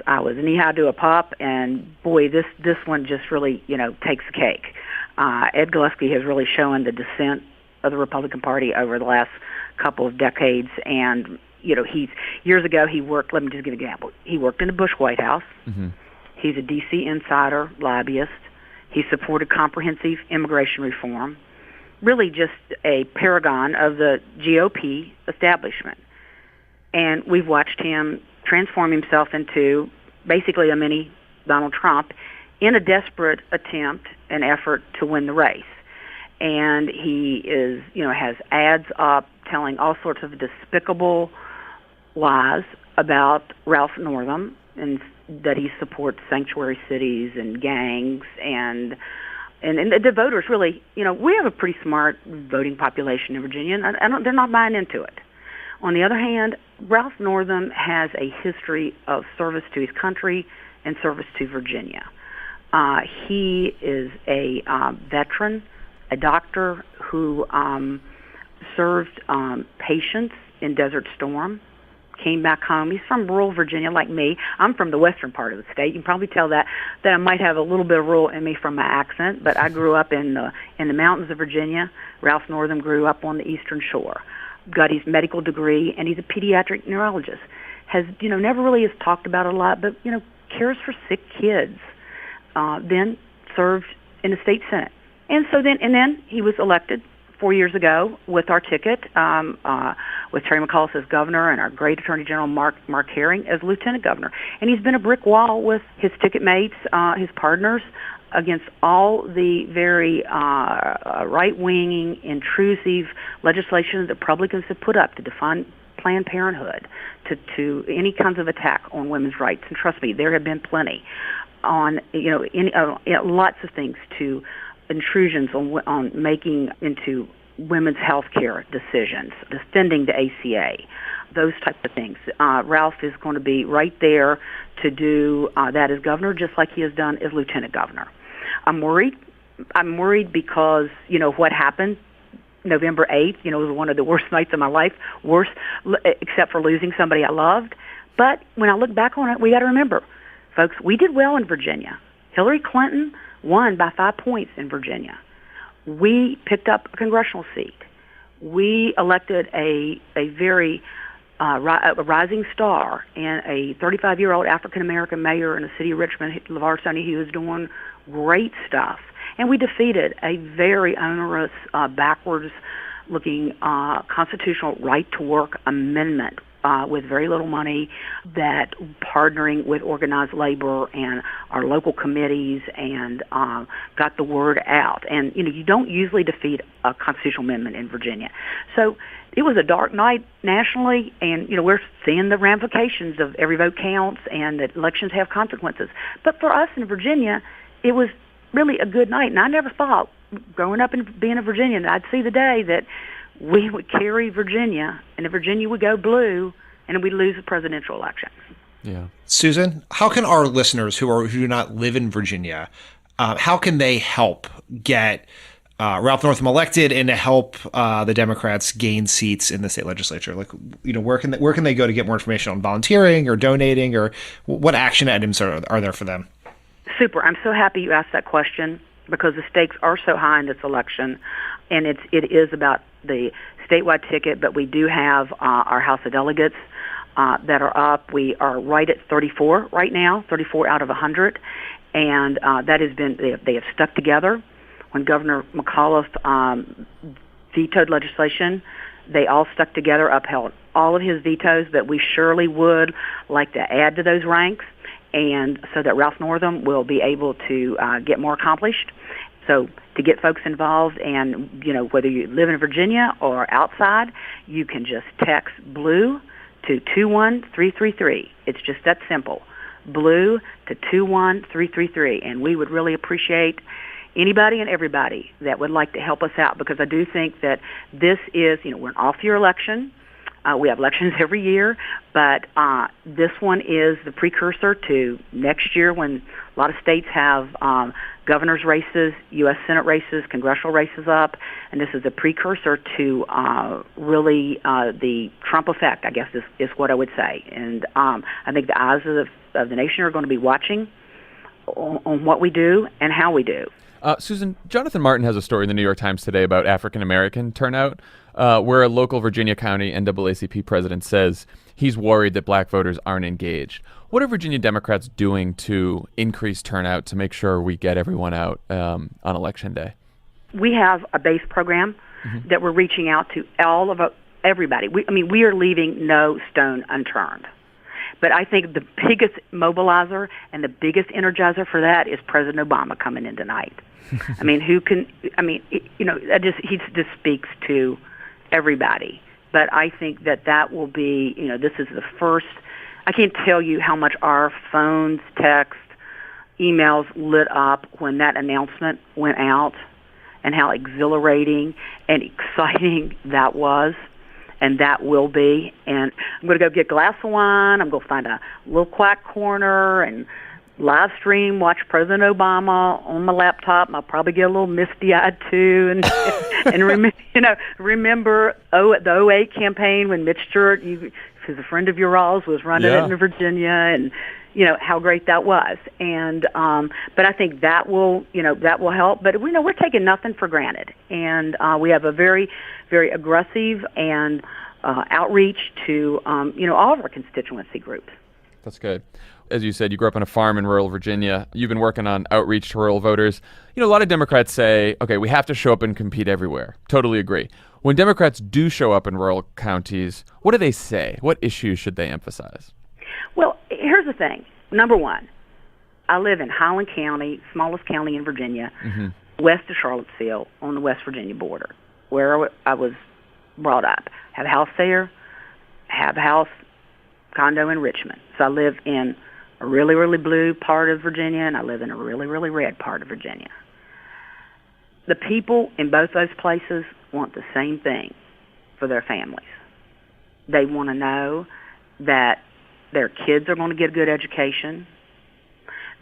I was a knee-high to a pup, and boy, this one just really, takes the cake. Ed Gillespie has really shown the descent of the Republican Party over the last couple of decades, and, years ago he worked, let me just give an example, he worked in the Bush White House. Mm-hmm. He's a D.C. insider, lobbyist. He supported comprehensive immigration reform, really just a paragon of the GOP establishment. And we've watched him transform himself into basically a mini Donald Trump in a desperate attempt and effort to win the race. and he is, has ads up telling all sorts of despicable lies about Ralph Northam and that he supports sanctuary cities and gangs and the voters really, we have a pretty smart voting population in Virginia, and they're not buying into it. On the other hand, Ralph Northam has a history of service to his country and service to Virginia. He is a veteran, a doctor who served patients in Desert Storm, came back home. He's from rural Virginia like me. I'm from the western part of the state. You can probably tell that I might have a little bit of rural in me from my accent, but I grew up in the mountains of Virginia. Ralph Northam grew up on the eastern shore, got his medical degree, and he's a pediatric neurologist. Has, never really is talked about a lot, but, cares for sick kids. Then served in the state senate. And then he was elected 4 years ago with our ticket, with Terry McAuliffe as governor and our great Attorney General Mark Herring as lieutenant governor. And he's been a brick wall with his ticket mates, his partners, against all the very right-wing, intrusive legislation that Republicans have put up to defund Planned Parenthood, to any kinds of attack on women's rights. And trust me, there have been plenty on, lots of things to intrusions on making into women's health care decisions, defending the ACA, those types of things. Ralph is going to be right there to do that as governor, just like he has done as lieutenant governor. I'm worried. I'm worried because, what happened November 8th, was one of the worst nights of my life, worst except for losing somebody I loved. But when I look back on it, we got to remember, folks, we did well in Virginia. Hillary Clinton won by 5 points in Virginia. We picked up a congressional seat. We elected a very rising star and a 35-year-old African-American mayor in the city of Richmond, LeVar Stoney, who is doing great stuff. And we defeated a very onerous, backwards-looking constitutional right-to-work amendment with very little money, that partnering with organized labor and our local committees and got the word out. And, you don't usually defeat a constitutional amendment in Virginia. So it was a dark night nationally, and, we're seeing the ramifications of every vote counts and that elections have consequences. But for us in Virginia, it was really a good night. And I never thought, growing up and being a Virginian, I'd see the day that we would carry Virginia, and if Virginia would go blue, and we'd lose the presidential election. Yeah. Susan, how can our listeners who do not live in Virginia, how can they help get Ralph Northam elected and to help the Democrats gain seats in the state legislature? Like, where can they go to get more information on volunteering or donating, or what action items are there for them? Super. I'm so happy you asked that question, because the stakes are so high in this election, and it is about the statewide ticket, but we do have our House of Delegates that are up. We are right at 34 right now, 34 out of 100, and that has been, they have stuck together. When Governor McAuliffe vetoed legislation, they all stuck together, upheld all of his vetoes, but we surely would like to add to those ranks, and so that Ralph Northam will be able to get more accomplished. So to get folks involved, and, whether you live in Virginia or outside, you can just text BLUE to 21333. It's just that simple. BLUE to 21333. And we would really appreciate anybody and everybody that would like to help us out, because I do think that this is, we're an off-year election. We have elections every year, but this one is the precursor to next year, when a lot of states have governor's races, U.S. Senate races, congressional races up, and this is a precursor to really the Trump effect, I guess is what I would say. And I think the eyes of the nation are going to be watching on what we do and how we do. Susan, Jonathan Martin has a story in the New York Times today about African-American turnout, where a local Virginia County NAACP president says he's worried that black voters aren't engaged. What are Virginia Democrats doing to increase turnout to make sure we get everyone out on Election Day? We have a base program that we're reaching out to everybody. We are leaving no stone unturned. But I think the biggest mobilizer and the biggest energizer for that is President Obama coming in tonight. I mean, that just speaks to everybody. But I think that will be, this is the first. I can't tell you how much our phones, texts, emails lit up when that announcement went out, and how exhilarating and exciting that was, and that will be. And I'm going to go get a glass of wine. I'm going to find a little quiet corner and live stream, watch President Obama on my laptop. I'll probably get a little misty-eyed too, and remember the 08 campaign when Mitch Stewart, who's a friend of yours, was running it in Virginia, and how great that was. And but I think that will help. But we're taking nothing for granted, and we have a very, very aggressive and outreach to all of our constituency groups. That's good. As you said, you grew up on a farm in rural Virginia. You've been working on outreach to rural voters. A lot of Democrats say, okay, we have to show up and compete everywhere. Totally agree. When Democrats do show up in rural counties, what do they say? What issues should they emphasize? Well, here's the thing. Number one, I live in Highland County, smallest county in Virginia, west of Charlottesville, on the West Virginia border, where I was brought up. Have a house there, have a house, condo in Richmond. So I live in a really, really blue part of Virginia, and I live in a really, really red part of Virginia. The people in both those places want the same thing for their families. They want to know that their kids are going to get a good education.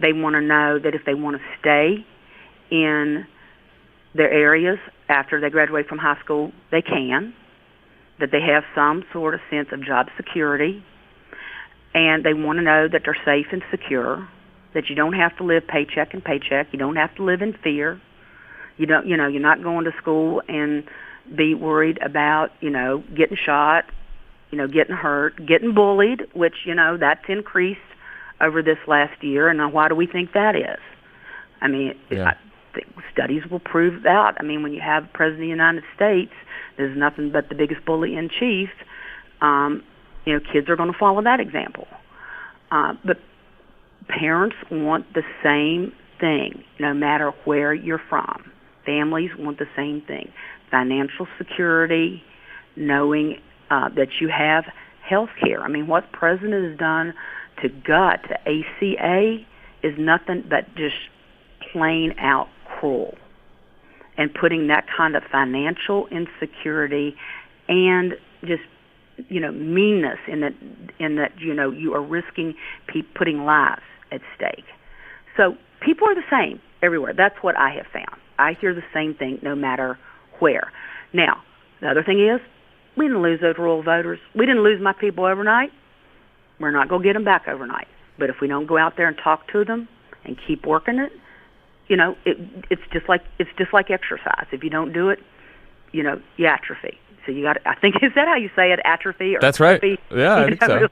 They want to know that if they want to stay in their areas after they graduate from high school, they can, that they have some sort of sense of job security, and they want to know that they're safe and secure, that you don't have to live paycheck and paycheck. You don't have to live in fear. You're not going to school and be worried about, getting shot, getting hurt, getting bullied, which, that's increased over this last year. And why do we think that is? I mean, I think studies will prove that. I mean, when you have the President of the United States, there's nothing but the biggest bully in chief. Kids are going to follow that example. But parents want the same thing, no matter where you're from. Families want the same thing. Financial security, knowing that you have health care. I mean, what the President has done to gut the ACA is nothing but just plain out cruel. And putting that kind of financial insecurity and just meanness in that you are risking putting lives at stake. So people are the same everywhere. That's what I have found. I hear the same thing no matter where. Now, the other thing is, we didn't lose those rural voters. We didn't lose my people overnight. We're not going to get them back overnight. But if we don't go out there and talk to them and keep working it, it's just like exercise. If you don't do it, you atrophy. So you got. I think, is that how you say it? Atrophy or that's atrophy? Right. Yeah, I think so.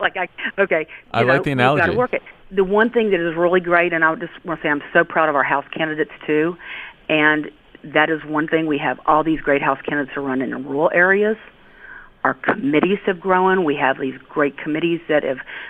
Okay. I like the analogy. Got to work it. The one thing that is really great, and I just want to say I'm so proud of our House candidates too, and that is one thing. We have all these great House candidates who run in rural areas. Our committees have grown. We have these great committees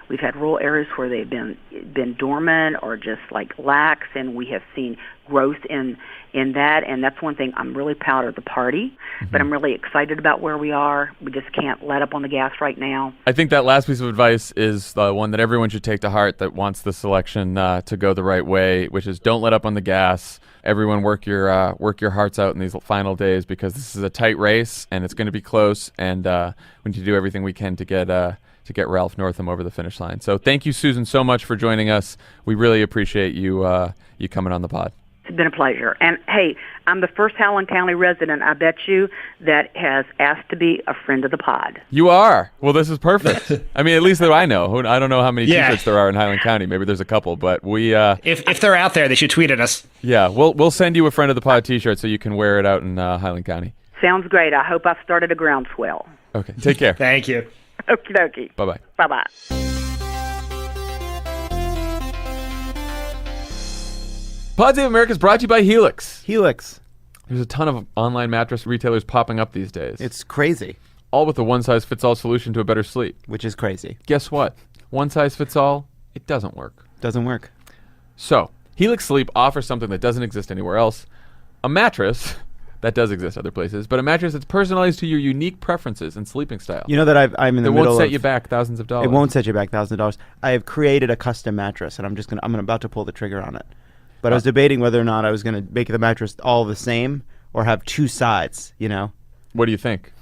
we've had rural areas where they've been dormant or just like lax, and we have seen growth in that. And that's one thing I'm really proud of the party, but I'm really excited about where we are. We just can't let up on the gas right now. I think that last piece of advice is the one that everyone should take to heart that wants this election to go the right way, which is don't let up on the gas. Everyone work your hearts out in these final days, because this is a tight race and it's going to be close, and we need to do everything we can to get Ralph Northam over the finish line. So thank you, Susan, so much for joining us. We really appreciate you coming on the pod. It's been a pleasure. And, hey, I'm the first Howland County resident, I bet you, that has asked to be a friend of the pod. You are? Well, this is perfect. I mean, at least that I know. I don't know how many T-shirts there are in Highland County. Maybe there's a couple, but we... If they're out there, they should tweet at us. Yeah, we'll send you a friend of the pod T-shirt so you can wear it out in Highland County. Sounds great. I hope I've started a groundswell. Okay, take care. Thank you. Okie dokie. Bye-bye. Bye-bye. Pod Save America is brought to you by Helix. Helix. There's a ton of online mattress retailers popping up these days. It's crazy. All with a one-size-fits-all solution to a better sleep. Which is crazy. Guess what? one size fits all, it doesn't work. Doesn't work. So, Helix Sleep offers something that doesn't exist anywhere else. A mattress that does exist other places, but a mattress that's personalized to your unique preferences and sleeping style. You know that I'm in the It middle won't set of, you back thousands of dollars. It won't set you back thousands of dollars. I have created a custom mattress, and I'm about to pull the trigger on it. But I was debating whether or not I was going to make the mattress all the same or have two sides, you know? What do you think?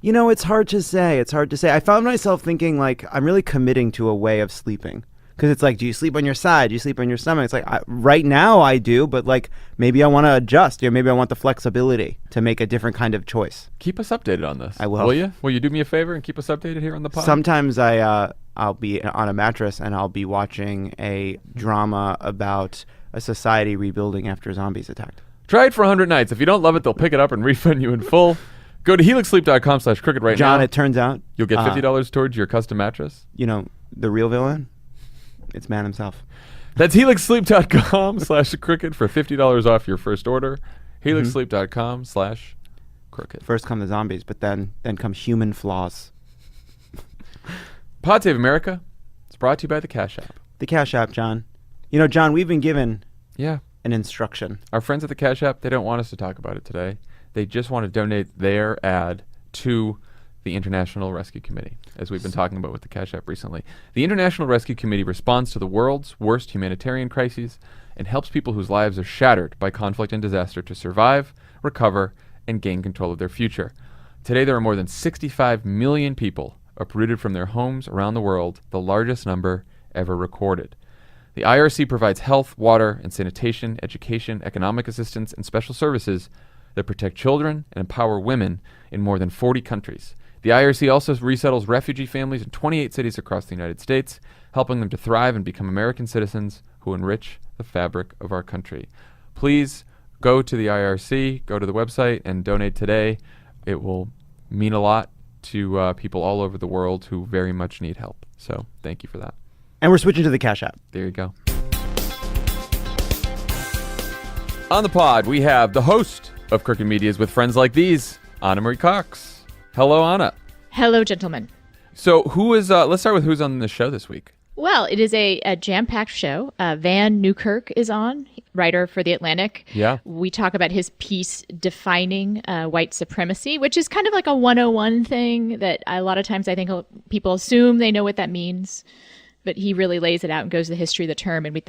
You know, it's hard to say. I found myself thinking, like, I'm really committing to a way of sleeping. Because it's like, do you sleep on your side? Do you sleep on your stomach? It's like, right now I do, but like maybe I want to adjust. Maybe I want the flexibility to make a different kind of choice. Keep us updated on this. I will. Will you? Will you do me a favor and keep us updated here on the pod? Sometimes I'll be on a mattress and I'll be watching a drama about a society rebuilding after zombies attacked. Try it for 100 nights. If you don't love it, they'll pick it up and refund you in full. Go to helixsleep.com/crooked right now. John, it turns out you'll get $50 towards your custom mattress. You know, the real villain? It's man himself. That's helixsleep.com/crooked for $50 off your first order. helixsleep.com/crooked. First come the zombies, but then come human flaws. Pod Save America. It's brought to you by the Cash App. The Cash App, John. You know, John, we've been given an instruction. Our friends at the Cash App, they don't want us to talk about it today. They just want to donate their ad to the International Rescue Committee, as we've been talking about with the Cash App recently. The International Rescue Committee responds to the world's worst humanitarian crises and helps people whose lives are shattered by conflict and disaster to survive, recover, and gain control of their future. Today, there are more than 65 million people uprooted from their homes around the world, the largest number ever recorded. The IRC provides health, water, and sanitation, education, economic assistance, and special services that protect children and empower women in more than 40 countries. The IRC also resettles refugee families in 28 cities across the United States, helping them to thrive and become American citizens who enrich the fabric of our country. Please go to the IRC, go to the website, and donate today. It will mean a lot to people all over the world who very much need help. So thank you for that. And we're switching to the Cash App. There you go. On the pod, we have the host of Crooked Medias with friends like these, Anna Marie Cox. Hello, Anna. Hello, gentlemen. So who is, let's start with who's on the show this week. Well, it is a jam-packed show. Van Newkirk is on, writer for The Atlantic. Yeah. We talk about his piece defining white supremacy, which is kind of like a 101 thing that a lot of times I think people assume they know what that means. But he really lays it out and goes to the history of the term. And we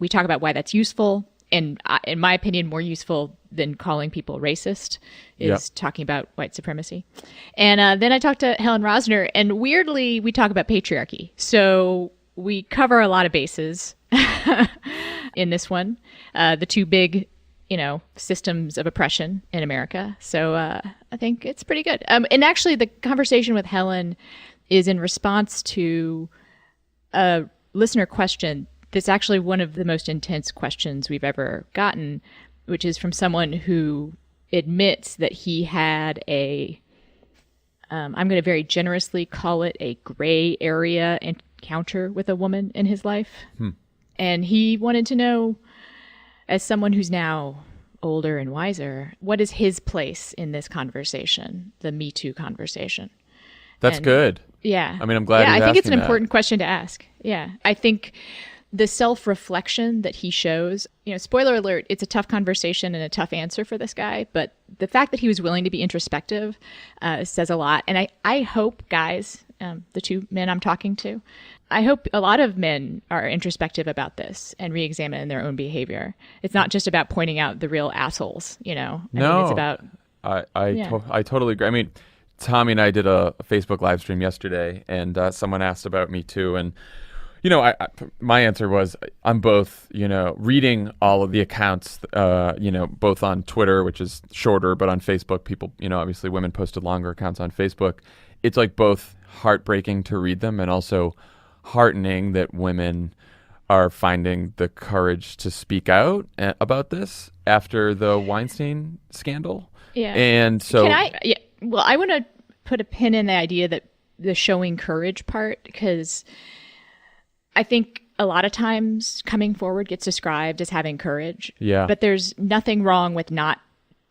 talk about why that's useful. And in my opinion, more useful than calling people racist is talking about white supremacy. And then I talked to Helen Rosner, and weirdly, we talk about patriarchy. So we cover a lot of bases in this one. The two big, systems of oppression in America. So I think it's pretty good. And actually, the conversation with Helen is in response to a listener question. That's actually one of the most intense questions we've ever gotten, which is from someone who admits that he had I'm going to very generously call it a gray area encounter with a woman in his life. And he wanted to know, as someone who's now older and wiser, what is his place in this conversation, the Me Too conversation? That's good. Yeah. I mean, I'm glad he's I think it's an asking important question to ask. Yeah. I think the self-reflection that he shows, spoiler alert, it's a tough conversation and a tough answer for this guy, but the fact that he was willing to be introspective says a lot. And I hope, guys, the two men I'm talking to, I hope a lot of men are introspective about this and re-examine their own behavior. It's not just about pointing out the real assholes, No. I mean, it's about... I totally agree. I mean, Tommy and I did a Facebook live stream yesterday, and someone asked about Me Too, and my answer was I'm both, reading all of the accounts, both on Twitter, which is shorter, but on Facebook, people, obviously women posted longer accounts on Facebook. It's like both heartbreaking to read them and also heartening that women are finding the courage to speak out about this after the Weinstein scandal. Yeah. And so... Well, I want to put a pin in the idea that the showing courage part, because I think a lot of times coming forward gets described as having courage. Yeah. But there's nothing wrong with not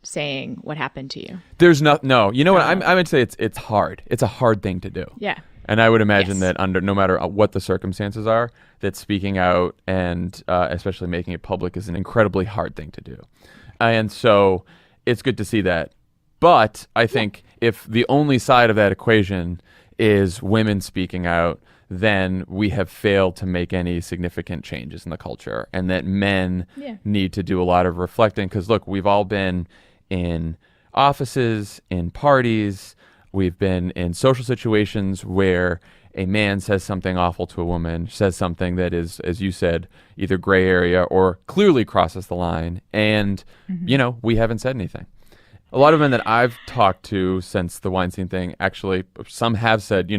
saying what happened to you. There's no. You know what? I would say it's hard. It's a hard thing to do. Yeah. And I would imagine Yes. that under no matter what the circumstances are, that speaking out and especially making it public is an incredibly hard thing to do. And so it's good to see that. But I think if the only side of that equation is women speaking out, then we have failed to make any significant changes in the culture, and that men need to do a lot of reflecting. Because look, we've all been in offices, in parties, we've been in social situations where a man says something awful to a woman, says something that is, as you said, either gray area or clearly crosses the line, and we haven't said anything. A lot of men that I've talked to since the Weinstein thing, actually, some have said,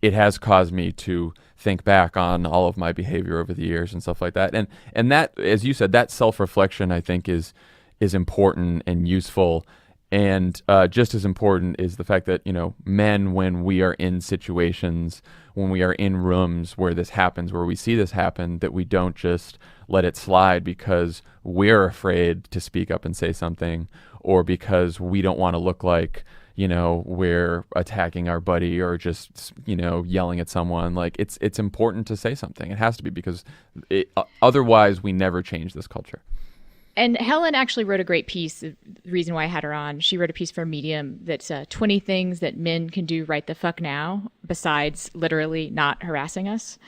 it has caused me to think back on all of my behavior over the years and stuff like that. And that, as you said, that self-reflection, I think, is important and useful. And just as important is the fact that, men, when we are in situations, when we are in rooms where this happens, where we see this happen, that we don't just let it slide because we're afraid to speak up and say something, or because we don't want to look like, we're attacking our buddy or just, yelling at someone. Like, it's important to say something. It has to be, because otherwise we never change this culture. And Helen actually wrote a great piece. The reason why I had her on, she wrote a piece for Medium that's 20 things that men can do right the fuck now, besides literally not harassing us.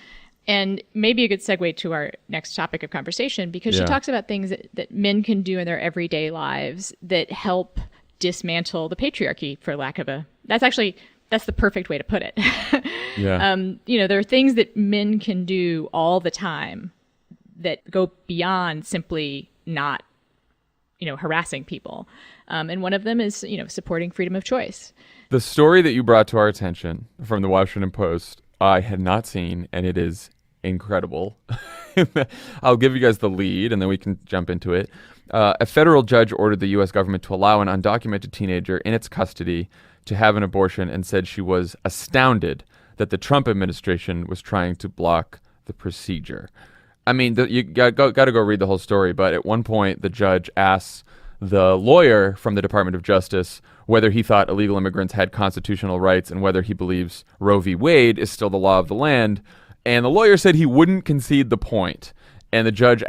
And maybe a good segue to our next topic of conversation, because she talks about things that men can do in their everyday lives that help dismantle the patriarchy, for lack of that's the perfect way to put it. There are things that men can do all the time that go beyond simply not, harassing people. And one of them is, supporting freedom of choice. The story that you brought to our attention from the Washington Post, I had not seen, and it is incredible. I'll give you guys the lead, and then we can jump into it. A federal judge ordered the U.S. government to allow an undocumented teenager in its custody to have an abortion, and said she was astounded that the Trump administration was trying to block the procedure. I mean, you got to go read the whole story, but at one point, the judge asks the lawyer from the Department of Justice whether he thought illegal immigrants had constitutional rights and whether he believes Roe v. Wade is still the law of the land. And the lawyer said he wouldn't concede the point. And the judge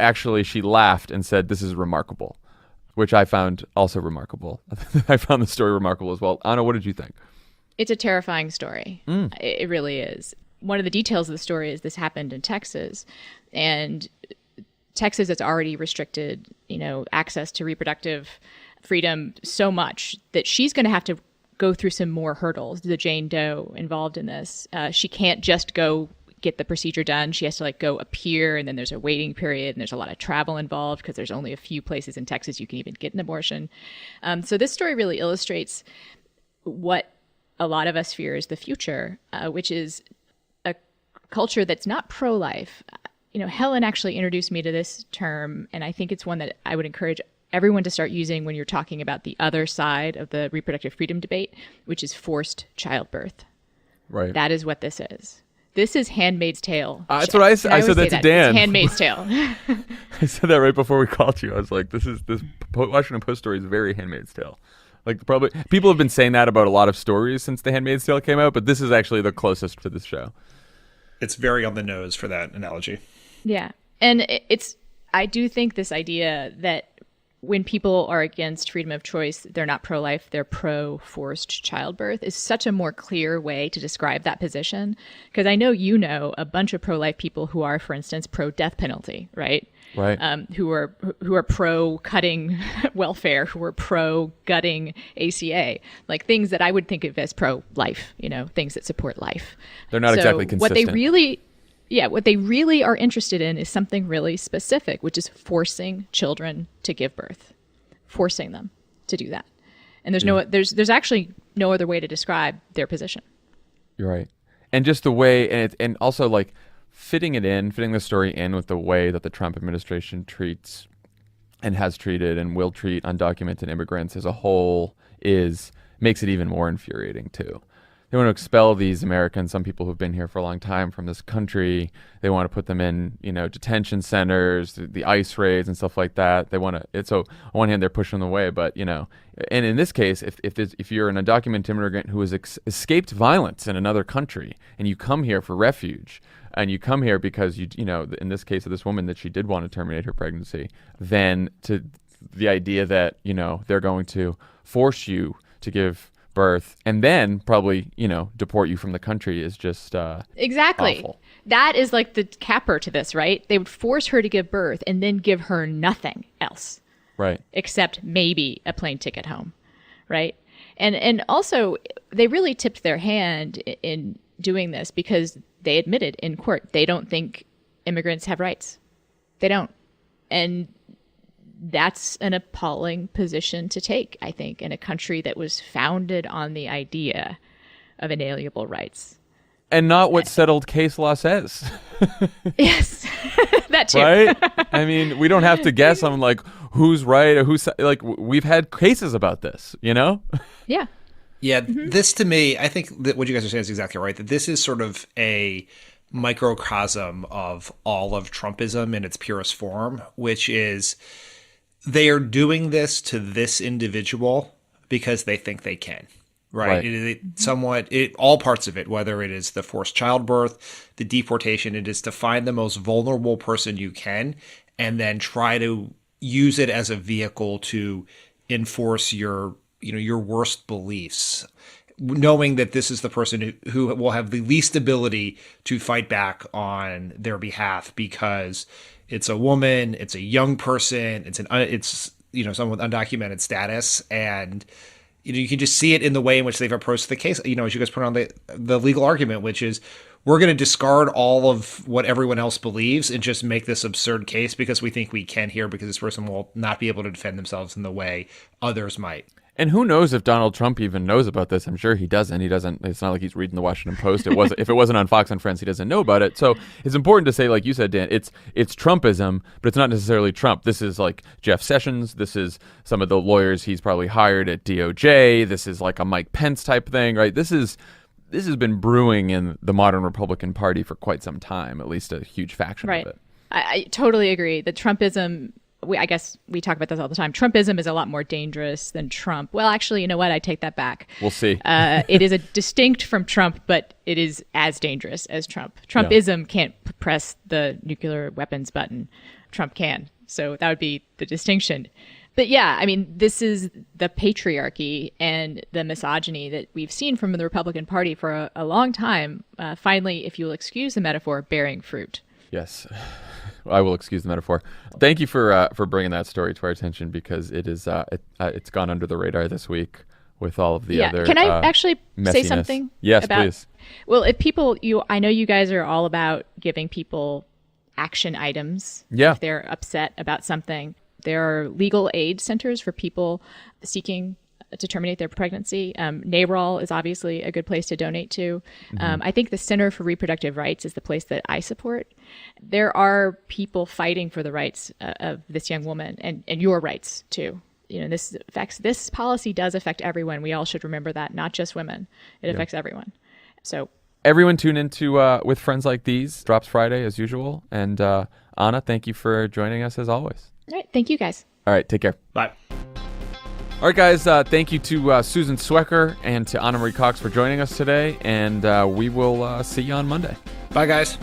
she laughed and said, "This is remarkable," which I found also remarkable. I found the story remarkable as well. Anna, what did you think? It's a terrifying story. It really is. One of the details of the story is this happened in Texas, and Texas has already restricted, access to reproductive freedom so much that she's going to have to go through some more hurdles. The Jane Doe involved in this, she can't just go get the procedure done. She has to go appear, and then there's a waiting period, and there's a lot of travel involved because there's only a few places in Texas you can even get an abortion. So this story really illustrates what a lot of us fear is the future, which is a culture that's not pro-life. Helen actually introduced me to this term, and I think it's one that I would encourage everyone to start using when you're talking about the other side of the reproductive freedom debate, which is forced childbirth. Right. That is what this is. This is Handmaid's Tale. That's what I said. I said that to Dan. It's Handmaid's Tale. I said that right before we called you. I was like, this Washington Post story is very Handmaid's Tale. Probably people have been saying that about a lot of stories since the Handmaid's Tale came out, but this is actually the closest to this show. It's very on the nose for that analogy. Yeah. And I do think this idea that when people are against freedom of choice, they're not pro-life, they're pro-forced childbirth, is such a more clear way to describe that position. Because I know a bunch of pro-life people who are, for instance, pro-death penalty, right? Right. Who are pro-cutting welfare, who are pro-gutting ACA, things that I would think of as pro-life, things that support life. They're not exactly consistent. What they really are interested in is something really specific, which is forcing children to give birth, forcing them to do that. And there's actually no other way to describe their position. You're right. And just the way, and also fitting the story in with the way that the Trump administration treats and has treated and will treat undocumented immigrants as a whole makes it even more infuriating too. expel these Americans, some people who've been here for a long time, from this country. They want to put them in, detention centers, the ICE raids and stuff like that. They want to. So on one hand, they're pushing them away, but and in this case, if you're an undocumented immigrant who has escaped violence in another country and you come here for refuge, and you come here because in this case of this woman, that she did want to terminate her pregnancy, then to the idea that they're going to force you to give birth and then probably deport you from the country is just exactly awful. That is like the capper to this, right? They would force her to give birth and then give her nothing else, right, except maybe a plane ticket home, right? And also they really tipped their hand in doing this because they admitted in court they don't think immigrants have rights. They don't. And that's an appalling position to take, I think, in a country that was founded on the idea of inalienable rights. And not what settled case law says. Yes, that too. Right? I mean, we don't have to guess on who's right or who's we've had cases about this, Yeah. Yeah, This to me, I think that what you guys are saying is exactly right, that this is sort of a microcosm of all of Trumpism in its purest form, which is they are doing this to this individual because they think they can, right? All parts of it, whether it is the forced childbirth, the deportation, it is to find the most vulnerable person you can and then try to use it as a vehicle to enforce your worst beliefs, knowing that this is the person who will have the least ability to fight back on their behalf because it's a woman, it's a young person, it's someone with undocumented status, and you can just see it in the way in which they've approached the case. As you guys put on the legal argument, which is we're going to discard all of what everyone else believes and just make this absurd case because we think we can here because this person will not be able to defend themselves in the way others might. And who knows if Donald Trump even knows about this? I'm sure he doesn't. It's not like he's reading the Washington Post. If it wasn't on Fox and Friends, he doesn't know about it. So it's important to say, like you said, Dan, it's Trumpism, but it's not necessarily Trump. This is like Jeff Sessions. This is some of the lawyers he's probably hired at DOJ. This is like a Mike Pence type thing, right? This has been brewing in the modern Republican Party for quite some time, at least a huge faction of it. I totally agree. The Trumpism, I guess we talk about this all the time. Trumpism is a lot more dangerous than Trump. Well, actually, you know what? I take that back. We'll see. It is distinct from Trump, but it is as dangerous as Trump. Trumpism can't press the nuclear weapons button. Trump can. So that would be the distinction. But yeah, I mean, this is the patriarchy and the misogyny that we've seen from the Republican Party for a long time. Finally, if you'll excuse the metaphor, bearing fruit. Yes. I will excuse the metaphor. Thank you for bringing that story to our attention because it is it's gone under the radar this week with all of the other. Can I actually say messiness. something? Yes, please. Well, if people, I know you guys are all about giving people action items. Yeah. If they're upset about something, there are legal aid centers for people seeking to terminate their pregnancy. NARAL is obviously a good place to donate to. I think the Center for Reproductive Rights is the place that I support. There are people fighting for the rights of this young woman and your rights too. This policy does affect everyone. We all should remember that, not just women. It affects everyone. So everyone tune into With Friends Like These. Drops Friday as usual. And Anna, thank you for joining us as always. All right. Thank you guys. All right. Take care. Bye. All right, guys, thank you to Susan Swecker and to Anna Marie Cox for joining us today, and we will see you on Monday. Bye, guys.